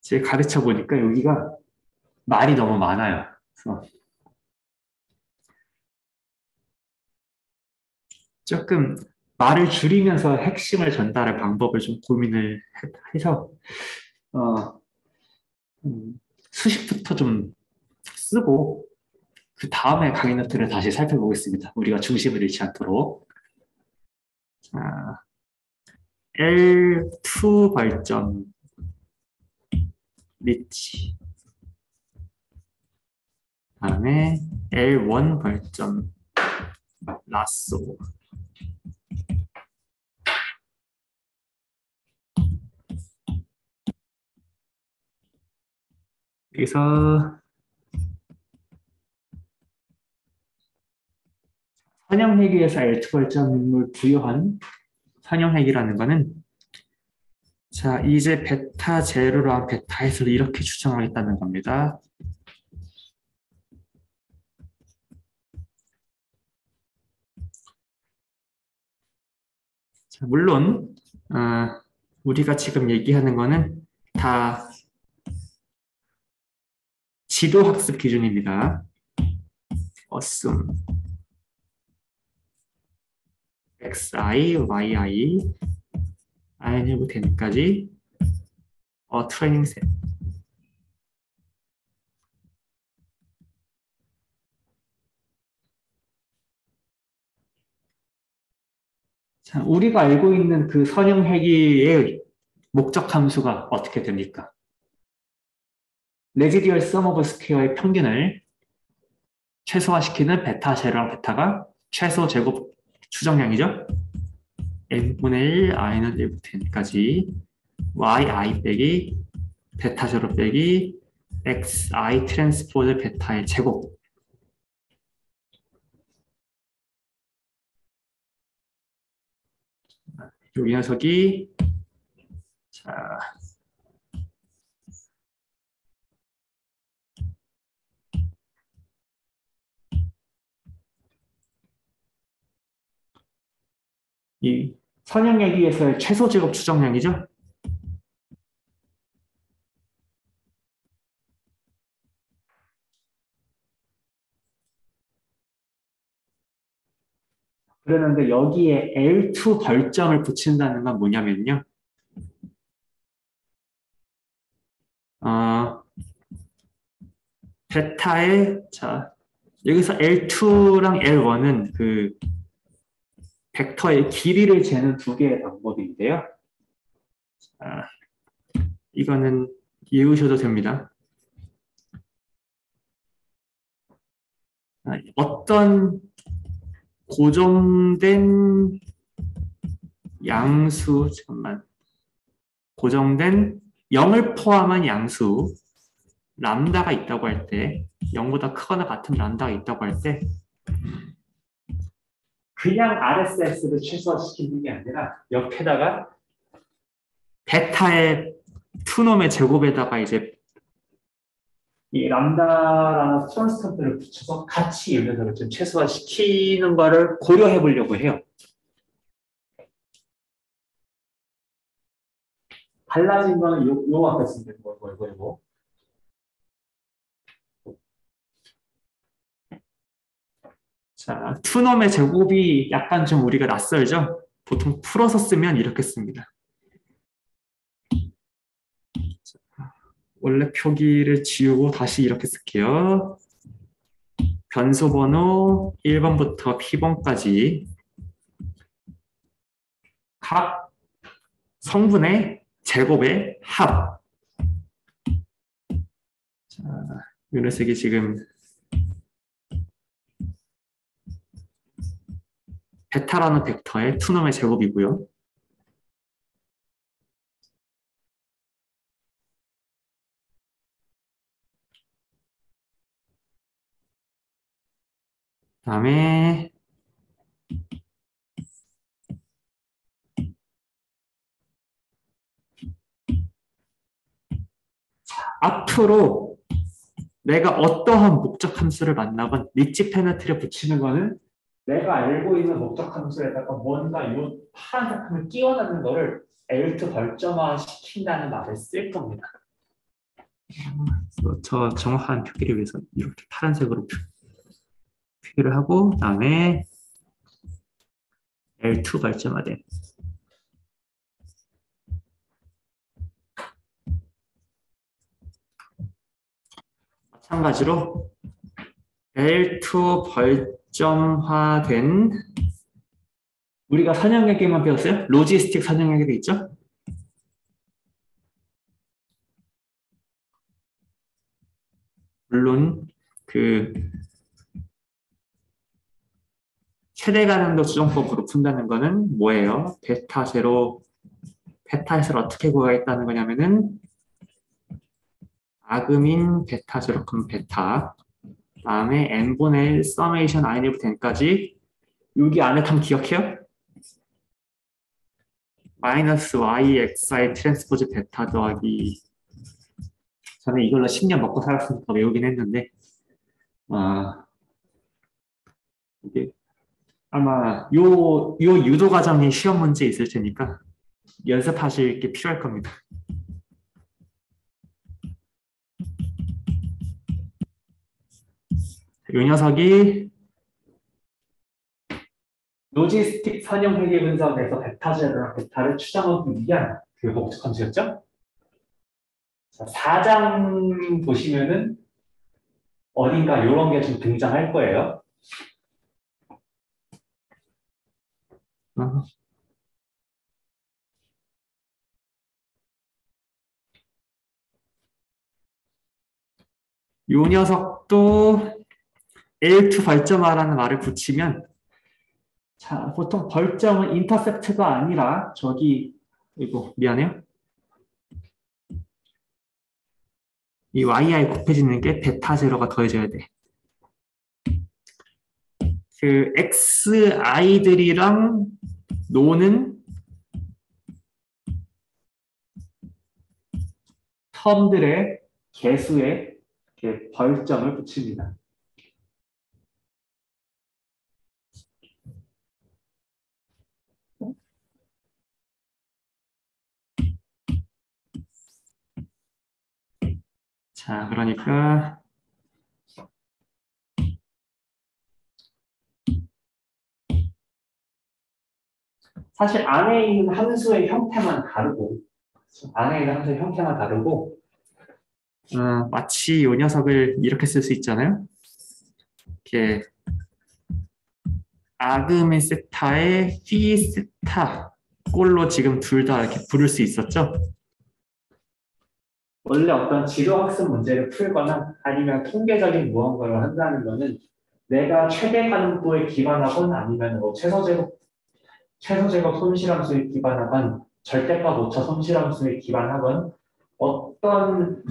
제가 가르쳐 보니까 여기가 말이 너무 많아요. 그래서 조금 말을 줄이면서 핵심을 전달할 방법을 좀 고민을 해서 어, 수식부터 좀 쓰고 그 다음에 강의 노트를 다시 살펴보겠습니다. 우리가 중심을 잃지 않도록. 자, L2 발전 리치 다음에 L1 발전 라쏘 여기서 선형회귀에서 L2 발전을 부여한 선형회귀라는 거는 자 이제 베타 제로랑 베타 S를 이렇게 추정하겠다는 겁니다. 자, 물론 우리가 지금 얘기하는 거는 다 지도학습 기준입니다. assume xi, yi, in부터 n까지 트레이닝 셋. 자, 우리가 알고 있는 그 선형회귀의 목적 함수가 어떻게 됩니까? 레지듀얼 썸 오브 스퀘어의 평균을 최소화시키는 베타 제로랑 베타가 최소 제곱 추정량이죠. n분의 1, i는 1부터 n까지 yi 빼기 베타 제로 빼기 xi 트랜스포즈 베타의 제곱. 이 녀석이 자 이 선형회귀에서의 최소 제곱 추정량이죠. 그러는데 여기에 L2 벌점을 붙인다는 건 뭐냐면요. 베타의 자 여기서 L2랑 L1은 그 벡터의 길이를 재는 두 개의 방법인데요. 이거는 이으셔도 됩니다. 어떤 고정된 양수, 고정된 0을 포함한 양수, 람다가 있다고 할 때, 0보다 크거나 같은 람다가 있다고 할 때, 그냥 RSS를 최소화시키는 게 아니라, 옆에다가 베타의 투놈의 제곱에다가 이제 이 람다라는 컨스턴트를 붙여서 같이 이 녀석을 좀 최소화시키는 거를 고려해 보려고 해요. 달라진 거는 요 앞에 쓰면 이거. 자, 투놈의 제곱이 약간 좀 우리가 낯설죠? 보통 풀어서 쓰면 이렇게 씁니다. 원래 표기를 지우고 다시 이렇게 쓸게요. 변수 번호 1번부터 P번까지 각 성분의 제곱의 합. 자, 이 녀석이 지금 베타라는 벡터의 투놈의 제곱이고요. 다음에 앞으로 내가 어떠한 목적 함수를 만나건 리치 페널티를 붙이는 거는 내가 알고 있는 목적 함수에다가 뭔가 이 파란색 함을 끼워넣는 거를 L2 벌점화 시킨다는 말을 쓸 겁니다. 저 정확한 표기를 위해서 이렇게 파란색으로 표기를 하고 그다음에 L2 발전화된. 마찬가지로 L2 벌점화된 우리가 선형회계만 배웠어요? 로지스틱 선형회계 있죠? 물론 그 최대 가능도 수정법으로 푼다는 거는 뭐예요? 베타 제로, 베타 S를 어떻게 구하겠다는 거냐면은 아그민 베타 제로 큼 베타 다음에 n분의 1 서메이션 i부터 n까지 여기 안에 탐 기억해요? 마이너스 yxi 트랜스포즈 베타 더하기 저는 이걸로 10년 먹고 살았으니까 외우긴 했는데 이게 아마 요 유도 과정에 시험 문제 있을 테니까 연습하실 게 필요할 겁니다. 이 녀석이 로지스틱 선형회계 분석에서 베타 제로랑 베타를 추정하기 위한 그 목적 함수였죠? 자, 4장 보시면은 어딘가 이런 게 좀 등장할 거예요. 이 녀석도 L2 벌점화라는 말을 붙이면 자, 보통 벌점은 인터셉트가 아니라 저기 이거 미안해요. 이 yi 곱해지는 게 베타 제로가 더해져야 돼. 그 xi들이랑 노는 텀들의 개수에 이렇게 벌점을 붙입니다. 자, 그러니까 사실 안에 있는 함수의 형태만 다르고 마치 이 녀석을 이렇게 쓸 수 있잖아요. 이렇게 아그민 세타의 phi 세타 꼴로 지금 둘 다 이렇게 부를 수 있었죠. 원래 어떤 지도학습 문제를 풀거나 아니면 통계적인 무언가를 한다는 것은 내가 최대 가능도에 기반하건 아니면 뭐 최소제곱 손실함수에 기반하건 절대값 오차 손실함수에 기반하건 어떤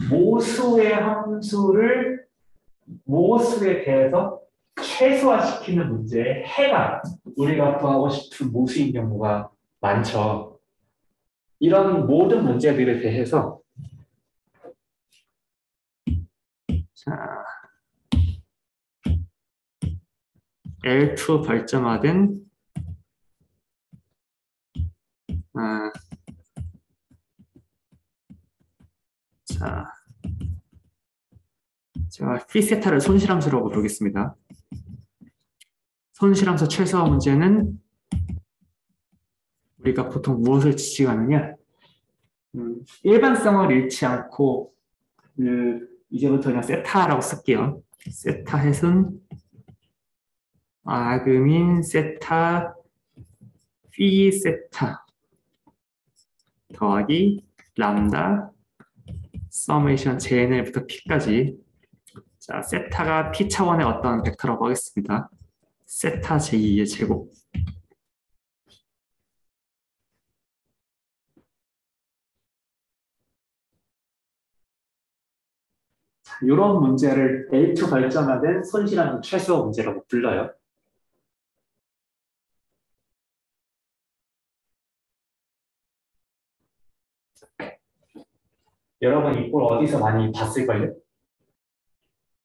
모수에 대해서 최소화시키는 문제에 해가 우리가 구하고 싶은 모수인 경우가 많죠. 이런 모든 문제들에 대해서 자, L2 벌점화된 자, 제가 phi 손실함수라고 부르겠습니다. 손실함수 최소화 문제는 우리가 보통 무엇을 지칭하느냐? 일반성을 잃지 않고 이제부터 그냥 세타라고 쓸게요. 세타 햇은 아그민 세타 phi 세타 더하기 람다 서메이션 JNL부터 P까지. 자, 세타가 P 차원의 어떤 벡터라고 하겠습니다. 세타 j2의 제곱. 이런 문제를 L2 발전화된 손실함수 최소 문제라고 불러요. 여러분 이 꼴 어디서 많이 봤을걸요?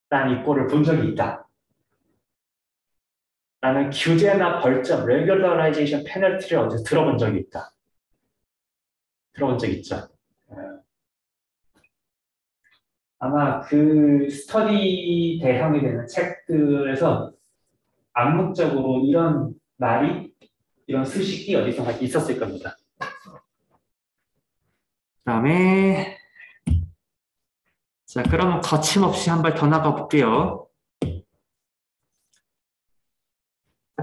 난 이 꼴을 본 적이 있다. 나는 규제나 벌점, regularization penalty를 어디서 들어본 적이 있다. 들어본 적 있죠? 아마 그 스터디 대상이 되는 책들에서 암묵적으로 이런 말이 이런 수식이 어디서 있었을 겁니다. 그다음에 자, 그러면 거침없이 한 발 더 나가 볼게요.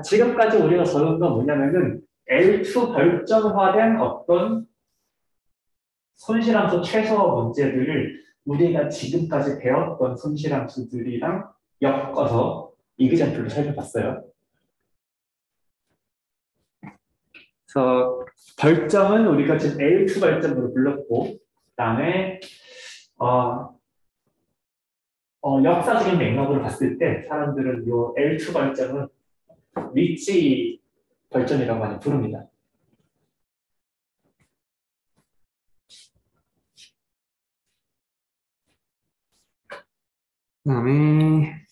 지금까지 우리가 적은 건 뭐냐면은 L2 결정화된 어떤 손실함수 최소 문제들을 우리가 지금까지 배웠던 손실함수들이랑 엮어서 이그젠플로 살펴봤어요. 그래서 벌점은 우리가 지금 L2 벌점으로 불렀고, 그 다음에 역사적인 맥락으로 봤을 때 사람들은 이 L2 벌점은 리치 벌점이라고 많이 부릅니다. 그 다음에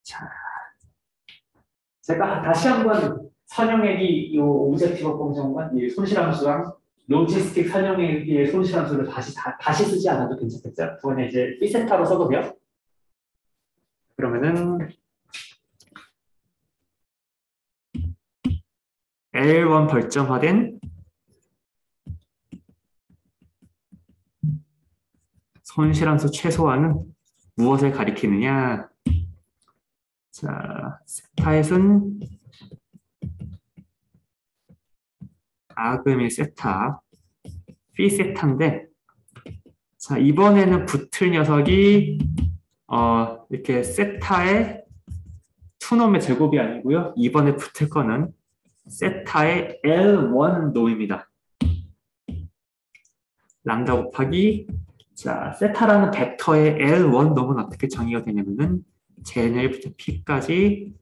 자, 제가 다시 한번 선형액이 이 오브젝티브 공정과 이 손실함수랑 로지스틱 선형액의 손실함수를 다시 쓰지 않아도 괜찮겠죠? 그거는 이제 B세타로 써도 돼요. 그러면은 L1 벌점화된 손실함수 최소화는 무엇을 가리키느냐? 자, 세타에서는 아금이 세타, phi 세타인데, 자, 이번에는 붙을 녀석이 이렇게 세타의 투놈의 제곱이 아니고요. 이번에 붙을 거는 세타의 L1 놈입니다. 람다 곱하기 자, 세타라는 벡터의 L1 놈은 어떻게 정의가 되냐면은 j1부터 p까지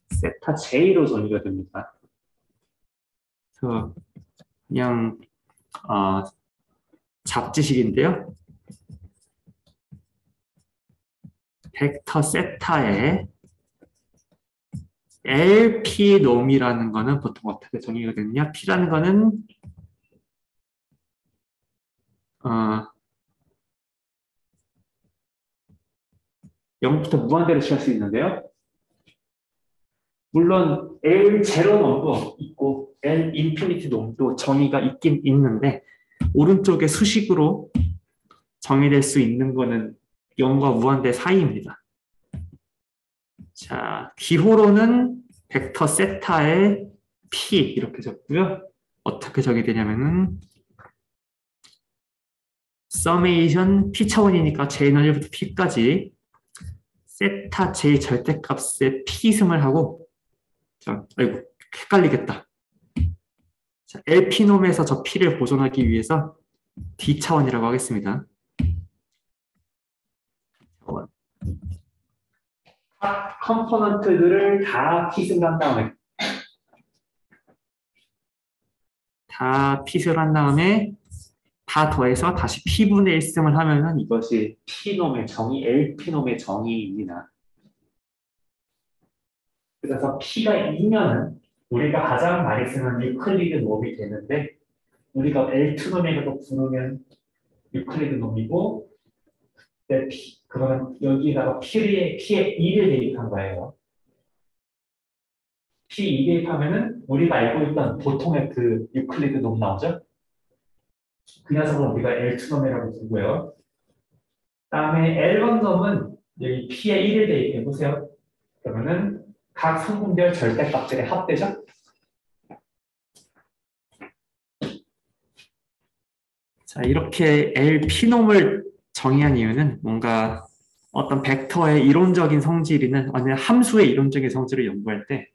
세타 j로 정의가 됩니다. 그래서 그냥 잡지식인데요. 벡터 세타의 LP 놈이라는 거는 보통 어떻게 정의가 되느냐? P라는 거는 0부터 무한대로 취할 수 있는데요. 물론 L 제로 놈도 있고 L 인피니티 놈도 정의가 있긴 있는데 오른쪽에 수식으로 정의될 수 있는 거는 0과 무한대 사이입니다. 자, 기호로는 벡터 세타의 P 이렇게 적고요. 어떻게 적이되냐면은 서메이션 P 차원이니까 J는 1부터 P까지 세타 J 절대값의 P승을 하고 자, 아이고 헷갈리겠다. 자, LP놈에서 저 P를 보존하기 위해서 D 차원이라고 하겠습니다. 각 컴포넌트들을 다 P승한 다음에 다 더해서 다시 P분의 1승을 하면은 이것이 P놈의 정의, LP놈의 정의입니다. 그래서 P가 2면은 우리가 가장 많이 쓰는 유클리드 놈이 되는데 우리가 L2놈이라고 부르면 유클리드 놈이고 그거는 여기다가 P에 2를 대입한 거예요. P 2 대입하면은 우리가 알고 있던 보통의 그 유클리드 놈 나오죠? 그 녀석은 우리가 L2놈이라고 부르고요. 다음에 L1놈은 여기 P에 1을 대입해 보세요. 그러면은 각 성분별 절대값들의 합대죠? 자, 이렇게 LP놈을 정의한 이유는 뭔가 어떤 벡터의 이론적인 성질이나 아니면 함수의 이론적인 성질을 연구할 때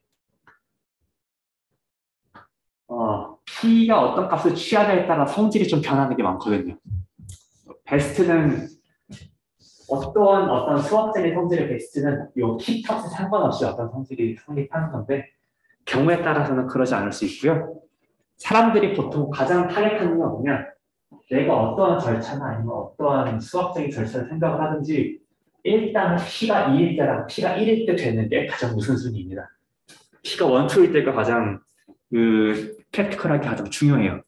P가 어떤 값을 취하냐에 따라 성질이 좀 변하는 게 많거든요. 베스트는 어떤 수학적인 성질의 베스트는 이 키 값에 상관없이 어떤 성질이 성립하는 건데 경우에 따라서는 그러지 않을 수 있고요. 사람들이 보통 가장 타겟하는 건 뭐냐? 내가 어떠한 절차나 아니면 어떠한 수학적인 절차를 생각을 하든지 일단 P가 2일 때랑 P가 1일 때 되는 게 가장 우선순위입니다. P가 1, 2일 때가 가장 프랙티컬하게 가장 중요해요.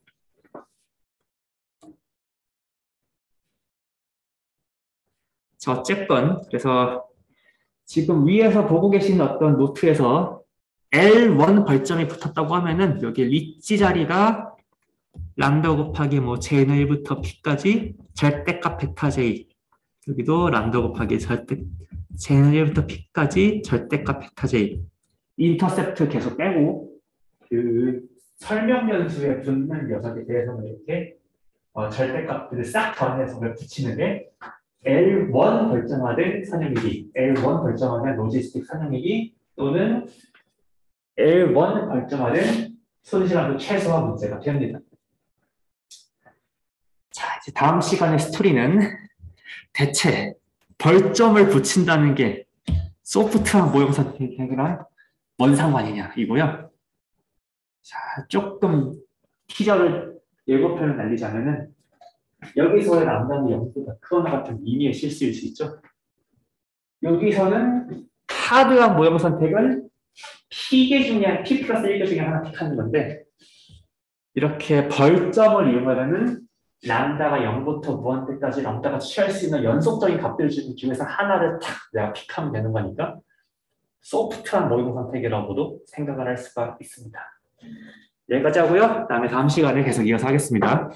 자, 어쨌건 그래서 지금 위에서 보고 계신 어떤 노트에서 L1 벌점이 붙었다고 하면은 여기 리치 자리가 람다 곱하기 뭐 J1부터 P까지 절대값 베타 J, 여기도 람다 곱하기 J1부터 P까지 절대값 베타 J, 인터셉트 계속 빼고 그 설명 연수에 붙는 녀석에 대해서는 이렇게 절대값들을 싹 더해서 붙이는데 L1 결정화된 선형이기, L1 결정화된 로지스틱 선형이기 또는 L1 결정화된 손실함수 최소화 문제가 됩니다. 자, 이제 다음 시간의 스토리는 대체 벌점을 붙인다는 게 소프트한 모형 선택이랑 뭔 상관이냐 이고요. 자, 조금 티저를 예고편을 날리자면은 여기서의 람다는 0보다 크거나 같은 의미의 실수일 수 있죠. 여기서는 하드한 모형 선택은 P개 중에 P 플러스 1개 중에 하나 픽하는 건데 이렇게 벌점을 이용하려면 람다가 0부터 무한대까지 람다가 취할 수 있는 연속적인 값들 중에서 하나를 탁 내가 픽하면 되는 거니까 소프트한 모형 선택이라고도 생각을 할 수가 있습니다. 여기까지 하고요. 다음에 다음 시간에 계속 이어서 하겠습니다.